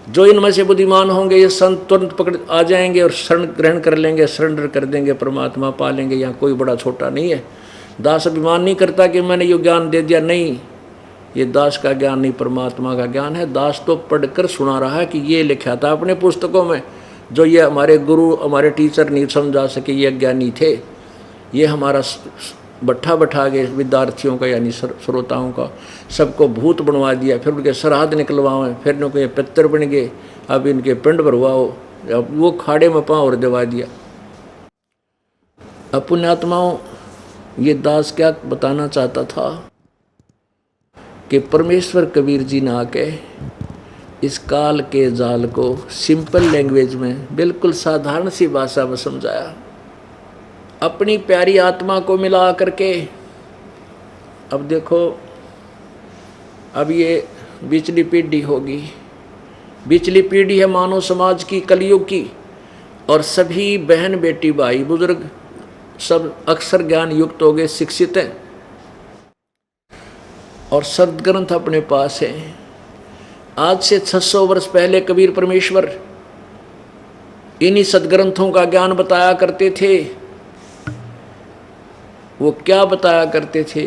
जो इनमें से बुद्धिमान होंगे ये संत तुरंत पकड़ आ जाएंगे और शरण ग्रहण कर लेंगे, सरेंडर कर देंगे, परमात्मा पा लेंगे। यहाँ कोई बड़ा छोटा नहीं है। दास अभिमान नहीं करता कि मैंने ये ज्ञान दे दिया, नहीं, ये दास का ज्ञान नहीं, परमात्मा का ज्ञान है। दास तो पढ़कर सुना रहा है कि ये लिखा था अपने पुस्तकों में, जो ये हमारे गुरु हमारे टीचर नहीं समझा सके, ये अज्ञानी थे। ये हमारा बट्ठा बैठा गए विद्यार्थियों का यानी श्रोताओं का, सबको भूत बनवा दिया, फिर उनके श्राद्ध निकलवाओ, फिर उनके पितर बन गए, अब इनके पिंड भरवाओ, अब वो खाड़े में पाँव और दबा दिया। अब पुण्यात्माओं, ये दास क्या बताना चाहता था कि परमेश्वर कबीर जी ने आके इस काल के जाल को सिंपल लैंग्वेज में, बिल्कुल साधारण सी भाषा में समझाया, अपनी प्यारी आत्मा को मिला करके। अब देखो, अब ये बिचली पीढ़ी होगी, बिचली पीढ़ी है मानव समाज की, कलयुग की, और सभी बहन बेटी भाई बुजुर्ग सब अक्षर ज्ञान युक्त हो गए, शिक्षित हैं, और सदग्रंथ अपने पास है। आज से 600 वर्ष पहले कबीर परमेश्वर इन्हीं सदग्रंथों का ज्ञान बताया करते थे। वो क्या बताया करते थे,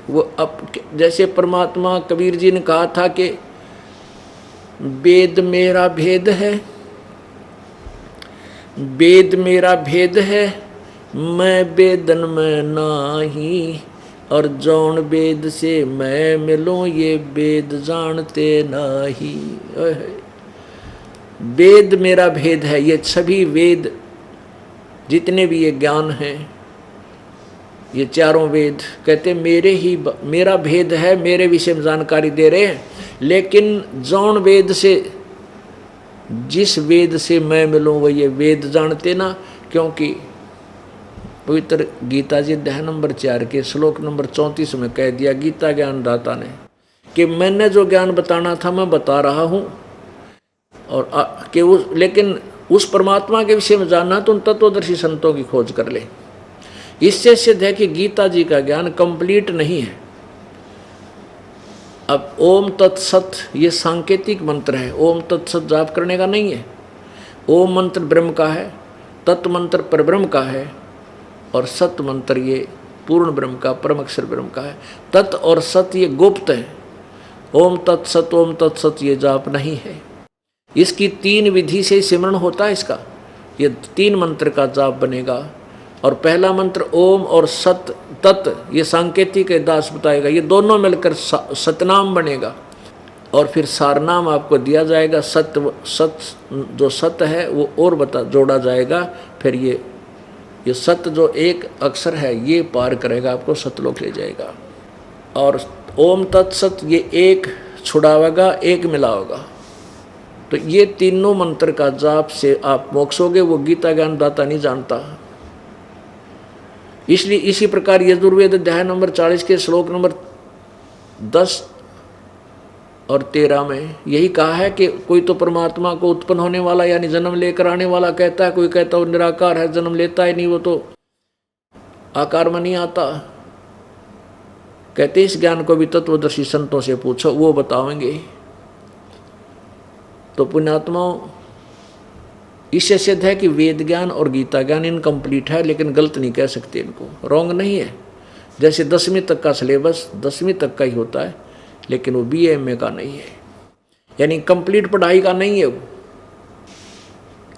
वो अब जैसे परमात्मा कबीर जी ने कहा था कि वेद मेरा भेद है, वेद मेरा भेद है, मैं वेदन में नाही, और जौन वेद से मैं मिलूं ये वेद जानते नाही। वेद मेरा भेद है, ये सभी वेद जितने भी ये ज्ञान हैं, ये चारों वेद कहते मेरा भेद है, मेरे विषय में जानकारी दे रहे हैं। लेकिन जौन वेद से, जिस वेद से मैं मिलूं वो ये वेद जानते ना, क्योंकि पवित्र गीता जी अध्याय नंबर 4 के श्लोक नंबर 34 में कह दिया गीता ज्ञानदाता ने कि मैंने जो ज्ञान बताना था मैं बता रहा हूँ, और लेकिन उस परमात्मा के विषय में जानना तो उन तत्वदर्शी संतों की खोज कर ले। इससे सिद्ध है कि गीता जी का ज्ञान कंप्लीट नहीं है। अब ओम तत्सत ये सांकेतिक मंत्र है, ओम तत्सत जाप करने का नहीं है। ओम मंत्र ब्रह्म का है, तत् मंत्र परब्रह्म का है, और सत मंत्र ये पूर्ण ब्रह्म का, परम अक्षर ब्रह्म का है। तत् और सत ये गुप्त है। ओम तत्सत ये जाप नहीं है। इसकी 3 विधि से सिमरण होता है इसका, ये 3 मंत्र का जाप बनेगा। और पहला मंत्र ओम और सत तत् ये सांकेतिक है, दास बताएगा, ये दोनों मिलकर सतनाम बनेगा। और फिर सारनाम आपको दिया जाएगा, सत जो सत है वो और जोड़ा जाएगा। फिर ये सत जो एक अक्षर है ये पार करेगा, आपको सतलोक ले जाएगा। और ओम तत्सत ये एक छुड़ावेगा, एक मिलावेगा। तो ये तीनों मंत्र का जाप से आप मोक्ष होगे, वो गीता ज्ञानदाता नहीं जानता। इसलिए इसी प्रकार यजुर्वेद अध्याय नंबर 40 के श्लोक नंबर 10 और 13 में यही कहा है कि कोई तो परमात्मा को उत्पन्न होने वाला यानी जन्म लेकर आने वाला कहता है, कोई कहता है वो निराकार है, जन्म लेता ही नहीं, वो तो आकार में नहीं आता। कहते इस ज्ञान को भी तत्वदर्शी संतों से पूछो, वो बताएंगे। तो पुण्यात्माओं, इससे सिद्ध है कि वेद ज्ञान और गीता ज्ञान इनकम्प्लीट है, लेकिन गलत नहीं कह सकते, इनको रॉन्ग नहीं है। जैसे 10वीं तक का सिलेबस 10वीं तक का ही होता है, लेकिन वो BA MA का नहीं है, यानी कंप्लीट पढ़ाई का नहीं है वो।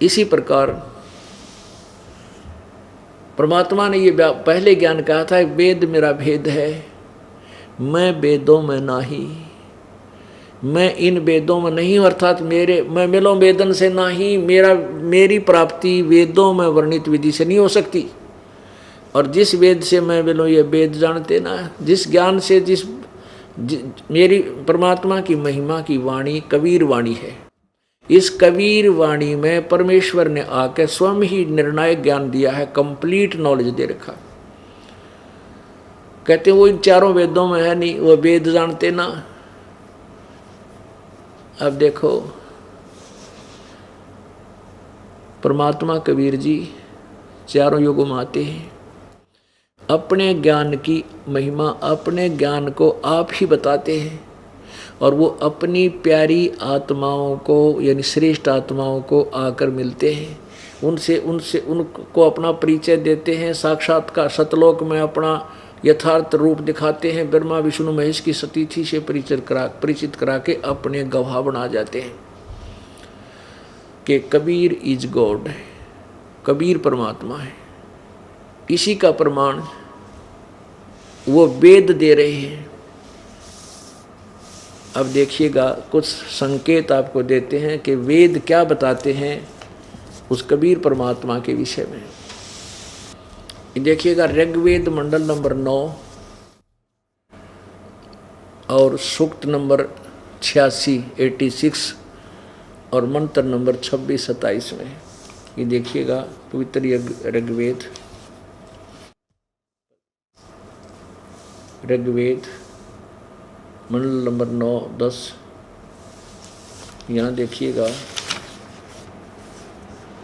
इसी प्रकार परमात्मा ने ये पहले ज्ञान कहा था, वेद मेरा भेद है, मैं वेदों में नाही, मैं इन वेदों में नहीं हूँ, अर्थात मैं मिलो वेदन से नाही, मेरी प्राप्ति वेदों में वर्णित विधि से नहीं हो सकती। और जिस वेद से मैं मिलो, ये वेद जानते ना, जिस ज्ञान से मेरी परमात्मा की महिमा की वाणी कबीर वाणी है। इस कबीर वाणी में परमेश्वर ने आकर स्वयं ही निर्णायक ज्ञान दिया है, कंप्लीट नॉलेज दे रखा। कहते वो इन चारों वेदों में है नहीं, वो वेद जानते ना। अब देखो परमात्मा कबीर जी चारों युगों में आते हैं, अपने ज्ञान की महिमा, अपने ज्ञान को आप ही बताते हैं, और वो अपनी प्यारी आत्माओं को यानी श्रेष्ठ आत्माओं को आकर मिलते हैं, उनसे उनको अपना परिचय देते हैं, साक्षात्कार सतलोक में अपना यथार्थ रूप दिखाते हैं, ब्रह्मा विष्णु महेश की सतीथि से परिचित करा के अपने गवाह बना जाते हैं कि कबीर इज गॉड, कबीर परमात्मा है। इसी का प्रमाण वो वेद दे रहे हैं। अब देखिएगा कुछ संकेत आपको देते हैं कि वेद क्या बताते हैं उस कबीर परमात्मा के विषय में। देखिएगा ऋग्वेद मंडल नंबर 9 और सूक्त नंबर 86 और मंत्र नंबर 26-27 में। ये देखिएगा पवित्र ऋग्वेद मंडल नंबर 9-10। यहाँ देखिएगा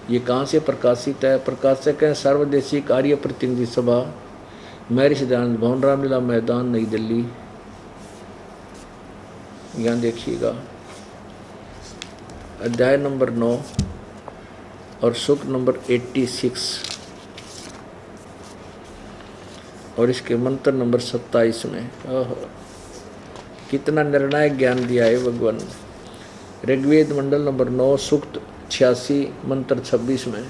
ये कहाँ से प्रकाशित है। प्रकाशक है सर्वदेशीय आर्य प्रतिनिधि सभा, मैरी सिद्धांत भवन, रामलीला मैदान, नई दिल्ली। यहाँ देखिएगा अध्याय नंबर 9 और सूक्त नंबर 86 और इसके मंत्र नंबर 27 में। कितना निर्णायक ज्ञान दिया है भगवान। ऋग्वेद मंडल नंबर 9 सूक्त 86 मंत्र 26 में,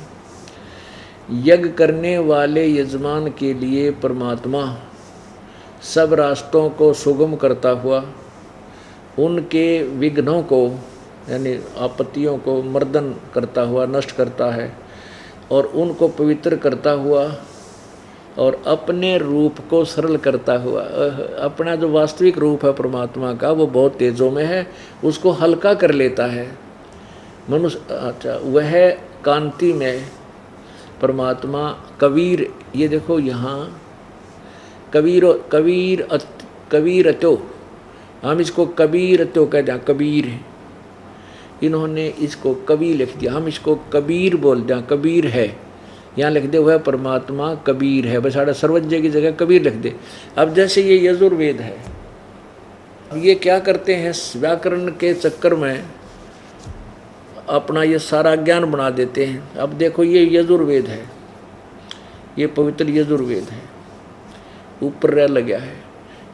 यज्ञ करने वाले यजमान के लिए परमात्मा सब रास्तों को सुगम करता हुआ उनके विघ्नों को यानी आपत्तियों को मर्दन करता हुआ नष्ट करता है, और उनको पवित्र करता हुआ और अपने रूप को सरल करता हुआ। अपना जो वास्तविक रूप है परमात्मा का वो बहुत तेजों में है, उसको हल्का कर लेता है मनुष्य। अच्छा, वह कांति में परमात्मा कबीर, ये देखो यहाँ कबीरतो, हम इसको कबीरतो कहते हैं, कबीर है, इन्होंने इसको कबीर लिख दिया, हम इसको कबीर बोलते हैं, कबीर है। यहाँ लिख दे वह परमात्मा कबीर है, बस साढ़ा सर्वज्ञ की जगह कबीर लिख दे। अब जैसे ये यजुर्वेद है, अब ये क्या करते हैं व्याकरण के चक्कर में अपना ये सारा ज्ञान बना देते हैं। अब देखो ये यजुर्वेद है, ये पवित्र यजुर्वेद है, ऊपर रह लगा है,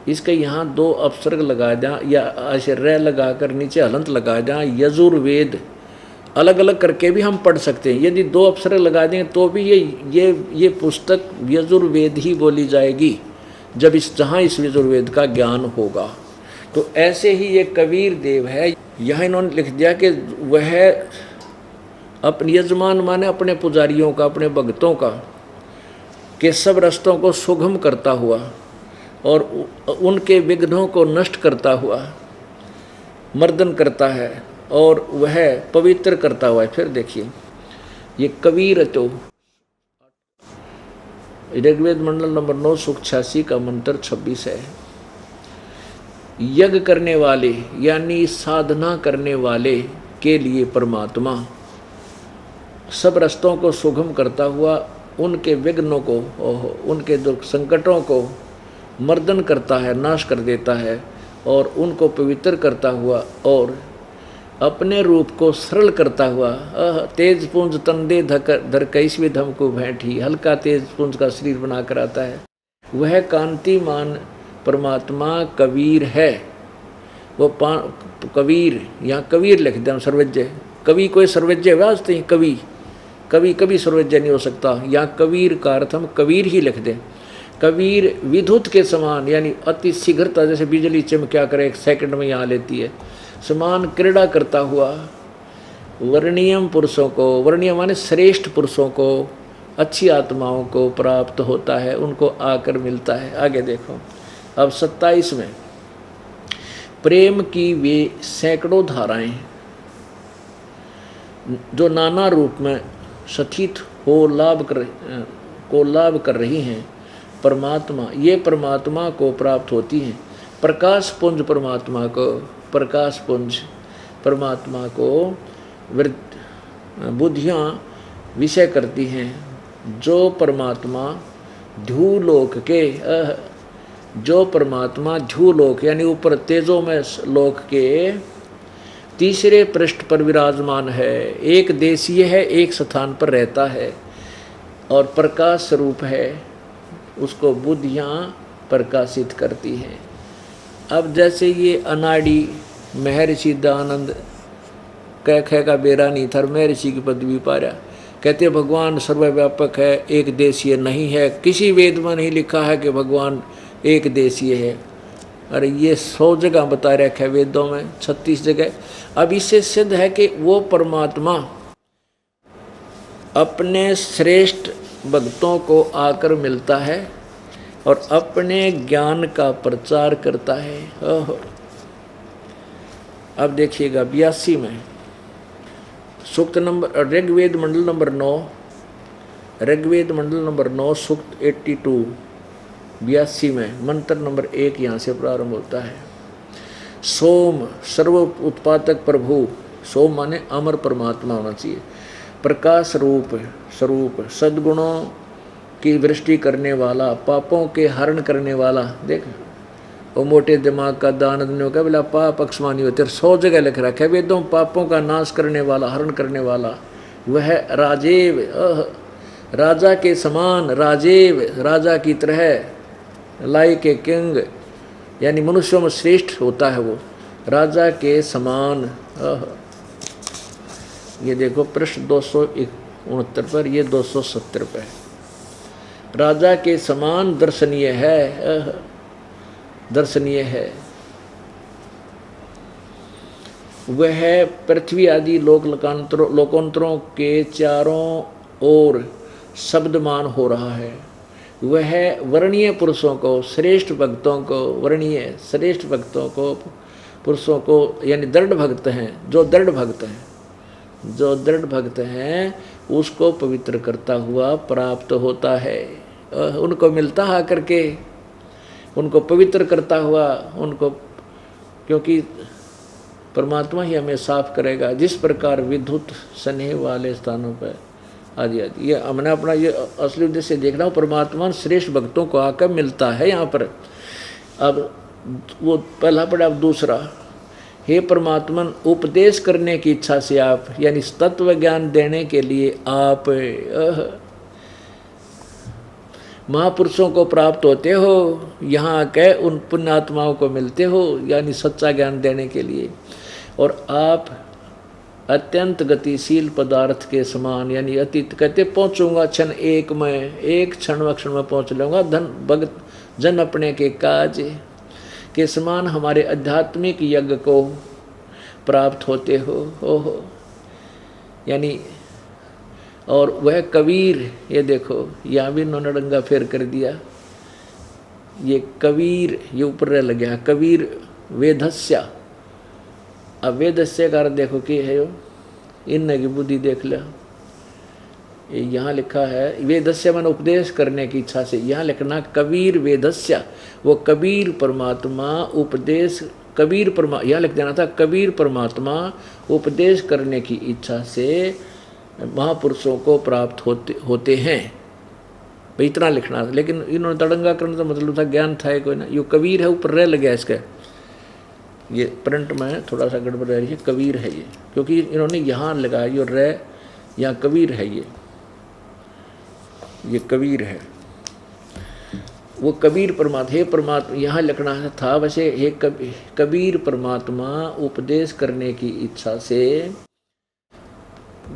इसके यहाँ 2 अपसर्ग लगा दें या ऐसे रह लगाकर नीचे हलंत लगा दें, यजुर्वेद अलग अलग करके भी हम पढ़ सकते हैं। यदि 2 अपसर्ग लगा दें तो भी ये पुस्तक यजुर्वेद ही बोली जाएगी जब जहाँ इस यजुर्वेद का ज्ञान होगा। तो ऐसे ही ये कबीर देव है, यहाँ इन्होंने लिख दिया कि वह अपने यजमान माने अपने पुजारियों का, अपने भक्तों का के सब रास्तों को सुगम करता हुआ और उनके विघ्नों को नष्ट करता हुआ मर्दन करता है और वह पवित्र करता हुआ है। फिर देखिए ये कबीर तो ऋग्वेद मंडल नंबर 9 सूक्त 86 का मंत्र 26 है। यज्ञ करने वाले यानी साधना करने वाले के लिए परमात्मा सब रास्तों को सुगम करता हुआ उनके विघ्नों को, उनके दुख संकटों को मर्दन करता है, नाश कर देता है और उनको पवित्र करता हुआ और अपने रूप को सरल करता हुआ। तेज पुंज तंदे धर कैसवी धम को बैठी, हल्का तेज पुंज का शरीर बनाकर आता है। वह कांतिमान परमात्मा कबीर है वो कबीर, यहाँ कबीर लिख दें सर्वज्ञ, कवि कोई सर्वज्ञ वास्ते ही कवि, कवि कभी सर्वज्ञ नहीं हो सकता। यहाँ कबीर का अर्थ हम कबीर ही लिख दें। कबीर विद्युत के समान, यानी अति शीघ्रता, जैसे बिजली चमक्या करे 1 सेकंड में यहाँ लेती है, समान क्रीड़ा करता हुआ वर्णीयम पुरुषों को, वर्णीय माने श्रेष्ठ पुरुषों को, अच्छी आत्माओं को प्राप्त होता है, उनको आकर मिलता है। आगे देखो अब 27 में, प्रेम की वे सैकड़ों धाराएं जो नाना रूप में सथित हो लाभ कर रही हैं, परमात्मा, ये परमात्मा को प्राप्त होती हैं। प्रकाश पुंज परमात्मा को, प्रकाश पुंज परमात्मा को बुद्धियाँ विषय करती हैं, जो परमात्मा ध्यूलोक के, जो परमात्मा ध्यूलोक यानी ऊपर तेजों में लोक के तीसरे पृष्ठ पर विराजमान है, एक देशीय है, एक स्थान पर रहता है और प्रकाश स्वरूप है, उसको बुद्धियाँ प्रकाशित करती हैं। अब जैसे ये अनाड़ी महर्षि दयानंद कह का बेरा नहीं था, महर्षि की पदवी पा रहा, कहते भगवान सर्वव्यापक है, एक देशीय नहीं है, किसी वेद में नहीं लिखा है कि भगवान एक देशीय है। अरे ये 100 जगह बता रखा है वेदों में, 36 जगह। अब इससे सिद्ध है कि वो परमात्मा अपने श्रेष्ठ भक्तों को आकर मिलता है और अपने ज्ञान का प्रचार करता है। ओहो, अब देखिएगा 82 में सूक्त नंबर, ऋग्वेद मंडल नंबर 9, ऋग्वेद मंडल नंबर 9 सूक्त 82 82 में मंत्र नंबर 1 यहाँ से प्रारंभ होता है। सोम सर्व उत्पादक प्रभु, सोम माने अमर परमात्मा होना चाहिए, प्रकाश रूप स्वरूप, सद्गुणों की वृष्टि करने वाला, पापों के हरण करने वाला। देख वो मोटे दिमाग का दानंद ने कहा बोला पाप अक्षमानी होते, 100 जगह लिख रखा है वेदों, पापों का नाश करने वाला, हरण करने वाला, वह राजेव, राजा के समान, राजेव राजा की तरह, लाइक ए किंग यानी मनुष्यों में श्रेष्ठ होता है वो, राजा के समान। ये देखो पृष्ठ 269 पर, ये 270 पे, राजा के समान दर्शनीय है, दर्शनीय है। वह पृथ्वी आदि लोकोंतरों के चारों ओर शब्दमान हो रहा है। वह वर्णीय पुरुषों को, श्रेष्ठ भक्तों को, वर्णीय श्रेष्ठ भक्तों को, पुरुषों को यानी दृढ़ भक्त हैं, जो दृढ़ भक्त हैं, जो दृढ़ भक्त हैं उसको पवित्र करता हुआ प्राप्त होता है, उनको मिलता है करके, उनको पवित्र करता हुआ, उनको, क्योंकि परमात्मा ही हमें साफ करेगा। जिस प्रकार विद्युत स्नेह वाले स्थानों पर आदि आदि, ये हमने अपना ये असली उद्देश्य देखना हो, परमात्मा श्रेष्ठ भक्तों को आकर मिलता है यहाँ पर। अब वो पहला पड़ा, अब दूसरा, हे परमात्मा उपदेश करने की इच्छा से आप, यानी तत्व ज्ञान देने के लिए आप महापुरुषों को प्राप्त होते हो, यहाँ के उन पुण्यात्माओं को मिलते हो, यानी सच्चा ज्ञान देने के लिए। और आप अत्यंत गतिशील पदार्थ के समान, यानी अतीत कहते पहुँचूंगा क्षण एक में, एक क्षण में पहुँच लूँगा, धन भगत जन अपने के काज के समान हमारे आध्यात्मिक यज्ञ को प्राप्त होते हो। ओहो, यानी और वह कबीर, ये देखो यहाँ भी इन्होंने डंगा फेर कर दिया, ये कबीर, ये ऊपर रह लग गया, कबीर वेदस्या। अब वेदस्य का अर्थ देखो कि है यो, इन की बुद्धि देख लो, यहाँ लिखा है वेदस्य मन उपदेश करने की इच्छा से, यहाँ लिखना कबीर वेदस्य, वो कबीर परमात्मा उपदेश, कबीर यहाँ लिख देना था कबीर परमात्मा उपदेश करने की इच्छा से महापुरुषों को प्राप्त होते हैं, भाई इतना लिखना था। लेकिन इन्होंने तड़ंगा करने का मतलब था ज्ञान था कोई ना, यो कबीर है ऊपर रह लग गया इसका, ये प्रिंट में थोड़ा सा गड़बड़ रह रही है, कबीर है ये, क्योंकि इन्होंने यहाँ लगाया यो रे, यहाँ कबीर है ये कबीर है। वो कबीर परमात्मा, हे परमात्मा यहाँ लिखना था वैसे, हे कबीर परमात्मा उपदेश करने की इच्छा से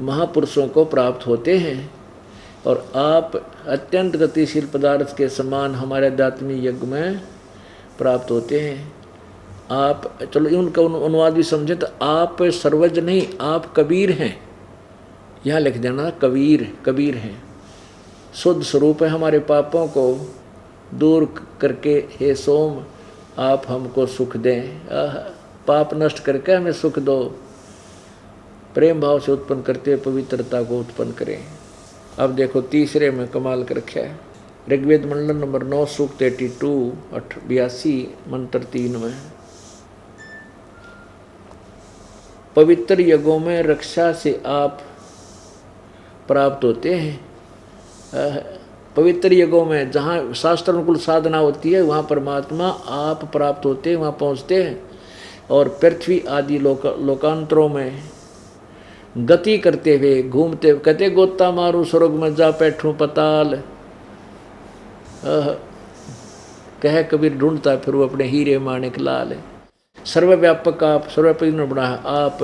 महापुरुषों को प्राप्त होते हैं, और आप अत्यंत गतिशील पदार्थ के समान हमारे आध्यात्मिक यज्ञ में प्राप्त होते हैं। आप, चलो उनका अनुवाद भी समझे तो, आप सर्वज्ञ नहीं, आप कबीर हैं। यहाँ लिख देना कबीर, कबीर हैं, शुद्ध स्वरूप है। हमारे पापों को दूर करके हे सोम आप हमको सुख दें, पाप नष्ट करके हमें सुख दो, प्रेम भाव से उत्पन्न करते पवित्रता को उत्पन्न करें। अब देखो तीसरे में कमाल कर रखा है, ऋग्वेद मंडल नंबर 9 सूक्त 82 मंत्र 3 में, पवित्र यज्ञों में रक्षा से आप प्राप्त होते हैं। पवित्र यज्ञों में जहाँ शास्त्र अनुकूल साधना होती है वहाँ परमात्मा आप प्राप्त होते हैं, वहाँ पहुँचते हैं। और पृथ्वी आदि लोकांतरों में गति करते हुए घूमते, कहते गोता मारू स्वर्ग में जा बैठूं पताल, कह कबीर ढूंढता फिर वो अपने हीरे माणिक लाल। सर्वव्यापक आप, सर्वव्यापक बना आप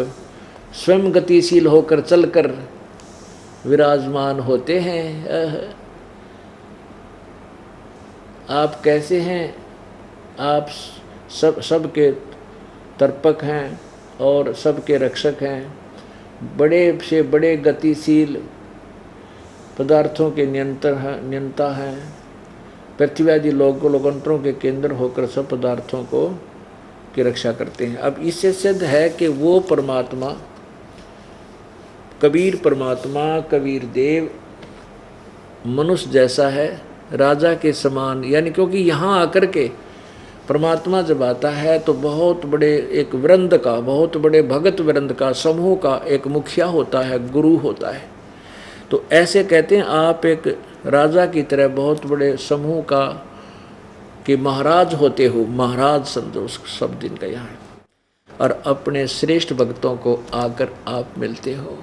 स्वयं गतिशील होकर चलकर विराजमान होते हैं। आप कैसे हैं? आप सबके तर्पक हैं और सबके रक्षक हैं, बड़े से बड़े गतिशील पदार्थों के नियंता हैं, पृथ्वी आदि लोकांतरों के केंद्र होकर सब पदार्थों को की रक्षा करते हैं। अब इससे सिद्ध है कि वो परमात्मा कबीर परमात्मा, कबीर देव मनुष्य जैसा है, राजा के समान, यानी क्योंकि यहाँ आकर के परमात्मा जब आता है तो बहुत बड़े एक वृंद का, बहुत बड़े भगत वृंद का, समूह का एक मुखिया होता है, गुरु होता है। तो ऐसे कहते हैं आप एक राजा की तरह बहुत बड़े समूह का कि महाराज होते हो, महाराज समझो उस शब्द इनका यहाँ है, और अपने श्रेष्ठ भक्तों को आकर आप मिलते हो।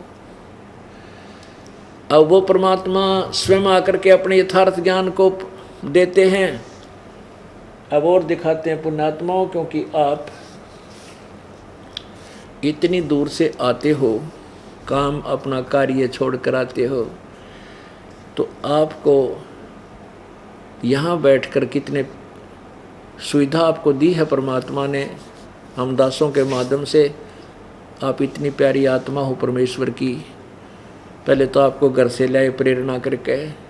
अब वो परमात्मा स्वयं आकर के अपने यथार्थ ज्ञान को देते हैं, अब और दिखाते हैं पुण्यात्माओं, क्योंकि आप इतनी दूर से आते हो, काम अपना कार्य छोड़ कर आते हो, तो आपको यहाँ बैठकर कितने सुविधा आपको दी है परमात्मा ने हम दासों के माध्यम से। आप इतनी प्यारी आत्मा हो परमेश्वर की, पहले तो आपको घर से लाए प्रेरणा करके,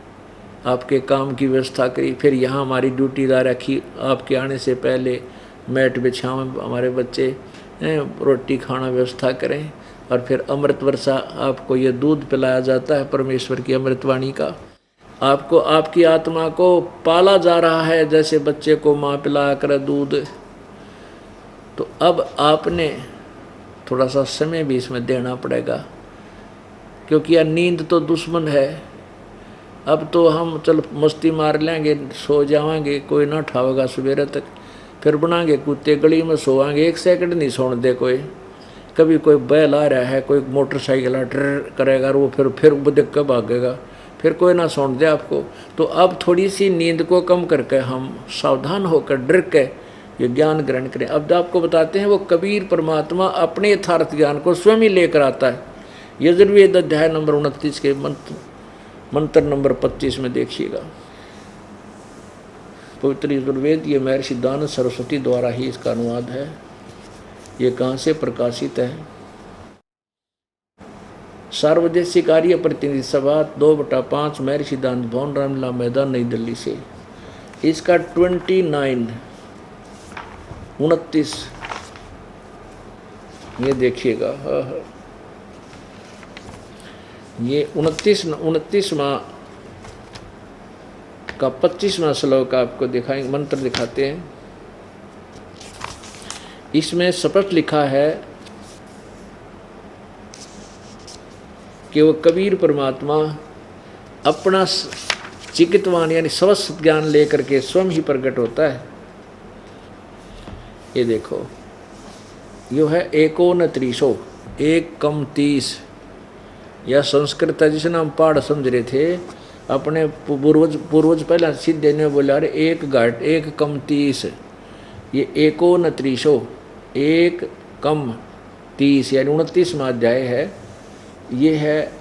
आपके काम की व्यवस्था करी, फिर यहाँ हमारी ड्यूटीदार रखी, आपके आने से पहले मैट बिछाएं, हमारे बच्चे रोटी खाना व्यवस्था करें, और फिर अमृत वर्षा आपको ये दूध पिलाया जाता है परमेश्वर की अमृतवाणी का। आपको आपकी आत्मा को पाला जा रहा है जैसे बच्चे को माँ पिलाया कर दूध। तो अब आपने थोड़ा सा समय भी इसमें देना पड़ेगा, क्योंकि यह नींद तो दुश्मन है। अब तो हम चल मस्ती मार लेंगे, सो जाएंगे, कोई ना उठावेगा सवेरे तक, फिर बनाएंगे कुत्ते गली में सोएंगे, 1 सेकंड नहीं सोने दे कोई। कभी कोई बैल आ रहा है, कोई मोटरसाइकिल ड्र करेगा, और वो फिर वो देख कर भागेगा, फिर कोई ना सोने दे आपको। तो अब थोड़ी सी नींद को कम करके हम सावधान होकर डर के ये ज्ञान ग्रहण करें। अब आपको बताते हैं वो कबीर परमात्मा अपने यथार्थ ज्ञान को स्वयं ही लेकर आता है। यजुर्वेद अध्याय नंबर 29 के मंत्र नंबर 25 में देखिएगा, पवित्र यजुर्वेद, ये महर्षि दानव सरस्वती द्वारा ही इसका अनुवाद है। ये कहाँ से प्रकाशित है? सार्वदेशिक कार्य प्रतिनिधि सभा 2/5 महर्षि दानव भवन, रामलीला मैदान, नई दिल्ली से। इसका 29 ये देखिएगा, ये 29वां का 25वां श्लोक आपको दिखाएंगे, मंत्र दिखाते हैं। इसमें स्पष्ट लिखा है कि वो कबीर परमात्मा अपना चिकित्वान यानी स्वस्थ ज्ञान लेकर के स्वयं ही प्रकट होता है। ये देखो, यो है 29, 1 कम 30, यह संस्कृत है जिसे हम पाठ समझ रहे थे, अपने पूर्वज पहला सीधे ने बोला अरे एक घट एक कम 30, ये एको न त्रीसो, एक कम 30 यानी 29वां अध्याय है। ये है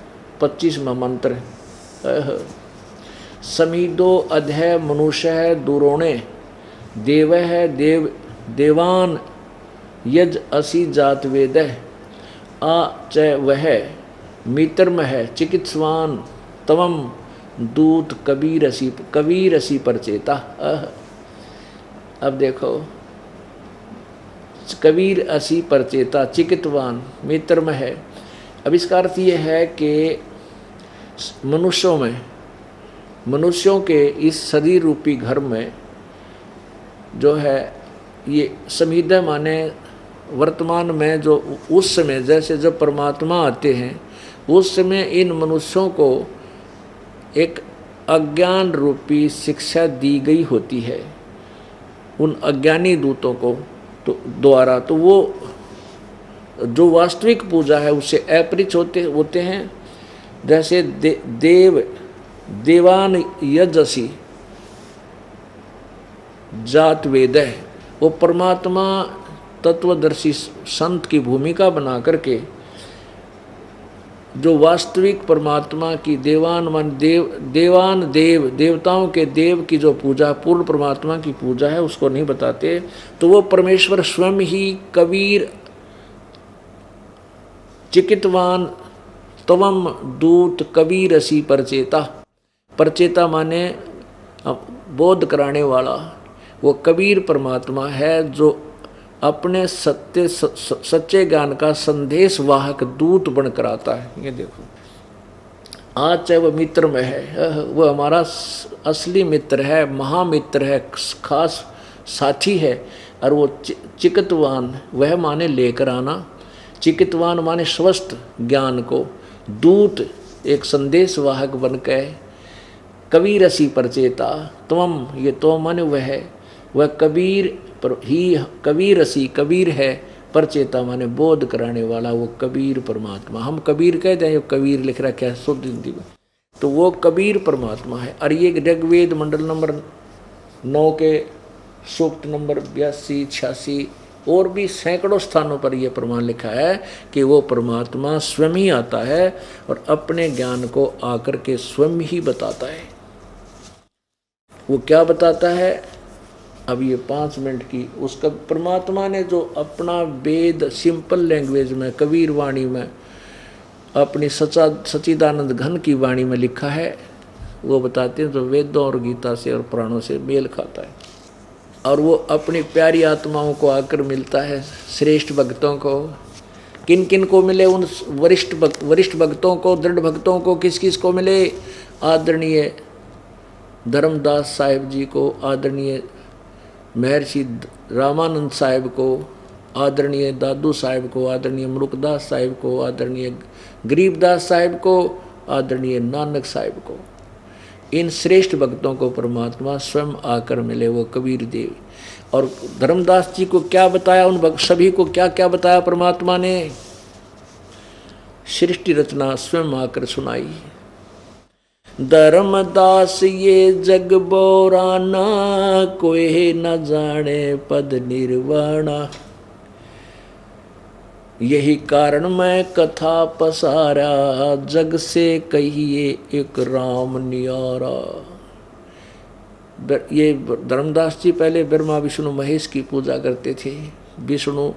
25वां मंत्र। समीदो अध्याय मनुष्य है दुरोणे, देव है देवान यज असी जात वेद आ च वह मित्रम है चिकित्सवान तवम दूत कबीर असी परचेता। अब देखो कबीर असी परचेता चिकित्वान मित्रम है। अब इसका अर्थ ये है कि मनुष्यों के इस शरीर रूपी घर में जो है ये समीधा माने वर्तमान में जो उस समय जैसे जब परमात्मा आते हैं उस समय इन मनुष्यों को एक अज्ञान रूपी शिक्षा दी गई होती है उन अज्ञानी दूतों को द्वारा। तो वो जो वास्तविक पूजा है उससे अपरिचित होते हैं। जैसे देवान यजसी जात वेद है, वो परमात्मा तत्वदर्शी संत की भूमिका बना करके जो वास्तविक परमात्मा की देवताओं के देव की जो पूजा पूर्ण परमात्मा की पूजा है उसको नहीं बताते। तो वो परमेश्वर स्वयं ही कबीर चिकित्वान तवम दूत कबीर असी परचेता। परचेता माने बोध कराने वाला, वो कबीर परमात्मा है जो अपने सच्चे ज्ञान का संदेश वाहक दूत बनकर आता है। ये देखो आज चाहे वह मित्र में है, वो हमारा असली मित्र है, महामित्र है, खास साथी है। और वो चिकित्वान वह माने लेकर आना, चिकित्वान माने स्वस्थ ज्ञान को, दूत एक संदेश वाहक बनकर कबीर असी परचेता तवम, ये तो माने वह कबीर पर ही कबीर असी कबीर है, परचेता माने बोध कराने वाला, वो कबीर परमात्मा। हम कबीर कहते हैं, कबीर लिख रखा है शुद्ध हिंदी में, तो वो कबीर परमात्मा है। और ये ऋग्वेद मंडल नंबर 9 के सूक्त नंबर 82, 86 और भी सैकड़ों स्थानों पर यह प्रमाण लिखा है कि वो परमात्मा स्वयं ही आता है और अपने ज्ञान को आकर के स्वयं ही बताता है। वो क्या बताता है? अब ये 5 मिनट की उसका परमात्मा ने जो अपना वेद सिंपल लैंग्वेज में कबीर वाणी में अपनी सच्चिदानंद घन की वाणी में लिखा है वो बताते हैं, तो वेदों और गीता से और पुराणों से मेल खाता है। और वो अपनी प्यारी आत्माओं को आकर मिलता है, श्रेष्ठ भक्तों को। किन किन को मिले? उन वरिष्ठ भक्तों को, दृढ़ भक्तों को। किस किस को मिले? आदरणीय धर्मदास साहिब जी को, आदरणीय महर्षि रामानंद साहिब को, आदरणीय दादू साहिब को, आदरणीय मुरुकदास साहिब को, आदरणीय गरीबदास साहिब को, आदरणीय नानक साहिब को। इन श्रेष्ठ भक्तों को परमात्मा स्वयं आकर मिले, वो कबीर देव। और धर्मदास जी को क्या बताया? उन सभी को क्या क्या बताया परमात्मा ने? सृष्टि रचना स्वयं आकर सुनाई। धर्मदास ये जग बोराना, कोई न जाने पद निर्वाणा। यही कारण मैं कथा पसारा, जग से कहिए एक राम नियारा। ये धर्मदास जी पहले ब्रह्मा विष्णु महेश की पूजा करते थे, विष्णु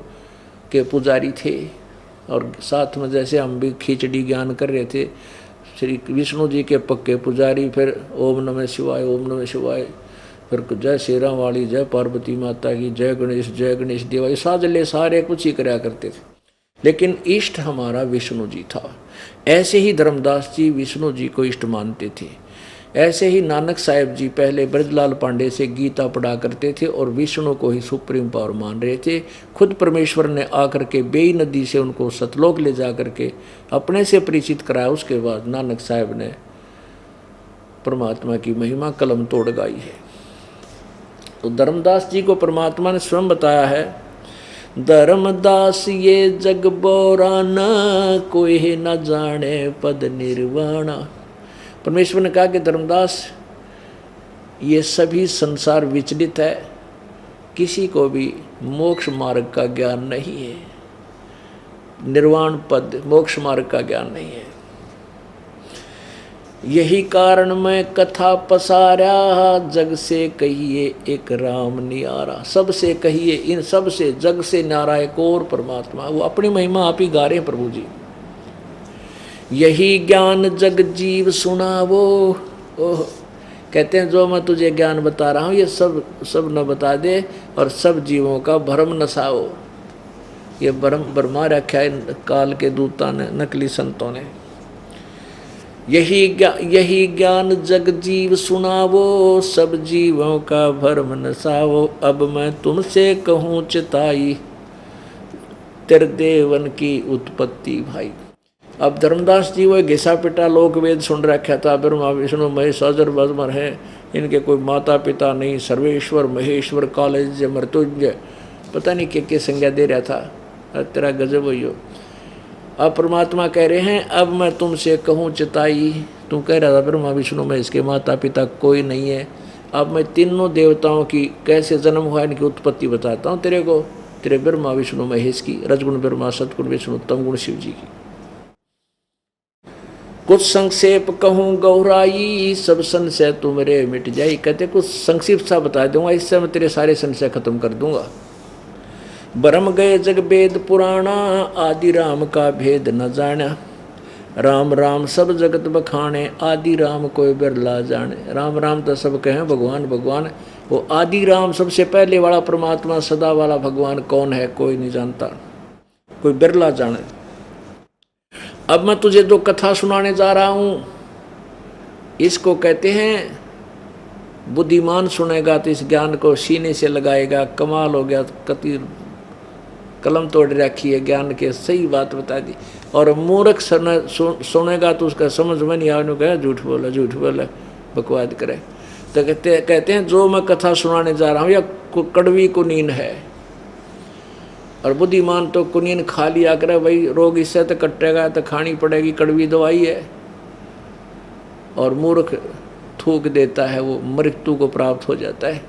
के पुजारी थे। और साथ में जैसे हम भी खिचड़ी ज्ञान कर रहे थे, श्री विष्णु जी के पक्के पुजारी, फिर ओम नमः शिवाय, ओम नमः शिवाय, फिर जय शेरा वाली, जय पार्वती माता की, जय गणेश देवा, ये साजले सारे कुछ ही कराया करते थे। लेकिन इष्ट हमारा विष्णु जी था। ऐसे ही धर्मदास जी विष्णु जी को इष्ट मानते थे। ऐसे ही नानक साहिब जी पहले ब्रजलाल पांडे से गीता पढ़ा करते थे और विष्णु को ही सुप्रीम पावर मान रहे थे। खुद परमेश्वर ने आकर के बेई नदी से उनको सतलोक ले जा करके अपने से परिचित कराया। उसके बाद नानक साहिब ने परमात्मा की महिमा कलम तोड़ गाई है। तो धर्मदास जी को परमात्मा ने स्वयं बताया है, धर्मदास ये जग बोराना, कोई न जाने पद निर्वाणा। परमेश्वर ने कहा कि धर्मदास ये सभी संसार विचलित है, किसी को भी मोक्ष मार्ग का ज्ञान नहीं है, निर्वाण पद मोक्ष मार्ग का ज्ञान नहीं है। यही कारण मैं कथा पसारा, जग से कहिए एक राम नियारा। सबसे कहिए, इन सब से, जग से न्यारा एक और परमात्मा। वो अपनी महिमा आप ही गा रहे हैं प्रभु जी। यही ज्ञान जग जीव सुनावो। ओह, कहते हैं जो मैं तुझे ज्ञान बता रहा हूँ ये सब न बता दे और सब जीवों का भ्रम नसाओ। ये भरमा रखा है काल के दूता ने, नकली संतों ने। यही ज्ञान जग जीव सुनावो, सब जीवों का भ्रम नसावो। अब मैं तुमसे कहूँ चिताई, तेरे देवन की उत्पत्ति भाई। अब धर्मदास जी वो घिसा पिटा लोक वेद सुन रखा था, ब्रह्मा विष्णु महेश अजर बजमर है, इनके कोई माता पिता नहीं, सर्वेश्वर महेश्वर कालज मृत्युंजय, पता नहीं क्या संज्ञा दे रहा था। तेरा गजब हुई हो। अब परमात्मा कह रहे हैं अब मैं तुमसे कहूँ चिताई। तू कह रहा था ब्रह्मा विष्णु में इसके माता पिता कोई नहीं है, अब मैं तीनों देवताओं की कैसे जन्म हुआ इनकी उत्पत्ति बताता हूँ तेरे को, तेरे ब्रह्मा विष्णु महेश की, रजगुण ब्रह्मा सतगुण विष्णु तमगुण शिव जी की। कुछ संक्षेप कहूँ गौराई, सब संशय तुम्हारे मिट जाई। कहते कुछ संक्षिप्त सा बता दूंगा, इससे मैं तेरे सारे संशय खत्म कर दूंगा। भरम गए जग वेद पुराणा, आदि राम का भेद न जाना। राम राम सब जगत बखाने, आदि राम कोई बिरला जाने। राम राम तो सब कहें, भगवान भगवान, वो आदि राम सबसे पहले वाला परमात्मा सदा वाला भगवान कौन है कोई नहीं जानता, कोई बिरला जाने। अब मैं तुझे जो कथा सुनाने जा रहा हूँ इसको कहते हैं बुद्धिमान सुनेगा तो इस ज्ञान को सीने से लगाएगा, कमाल हो गया, कति कलम तोड़ रखी है ज्ञान के, सही बात बता दी। और मूर्ख सुनेगा तो उसका समझ में नहीं आने कहा झूठ बोला बकवाद करे। तो कहते हैं जो मैं कथा सुनाने जा रहा हूँ या कड़वी कुनीन है, और बुद्धिमान तो कुनीन खा लिया करे, भाई रोग इससे तो कटेगा तो खानी पड़ेगी, कड़वी दवाई है। और मूर्ख थूक देता है, वो मृत्यु को प्राप्त हो जाता है।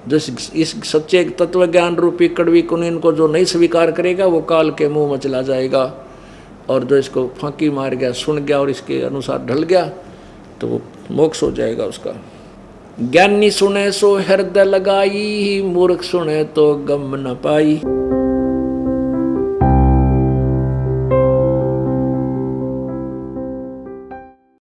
जो इस सच्चे तत्व ज्ञान रूपी कड़वी कुनीन को जो नहीं स्वीकार करेगा वो काल के मुंह में चला जाएगा। और जो इसको फांकी मार गया, सुन गया और इसके अनुसार ढल गया तो वो मोक्ष हो जाएगा उसका। ज्ञानी सुने सो हृदय लगाई, मूर्ख सुने तो गम न पाई।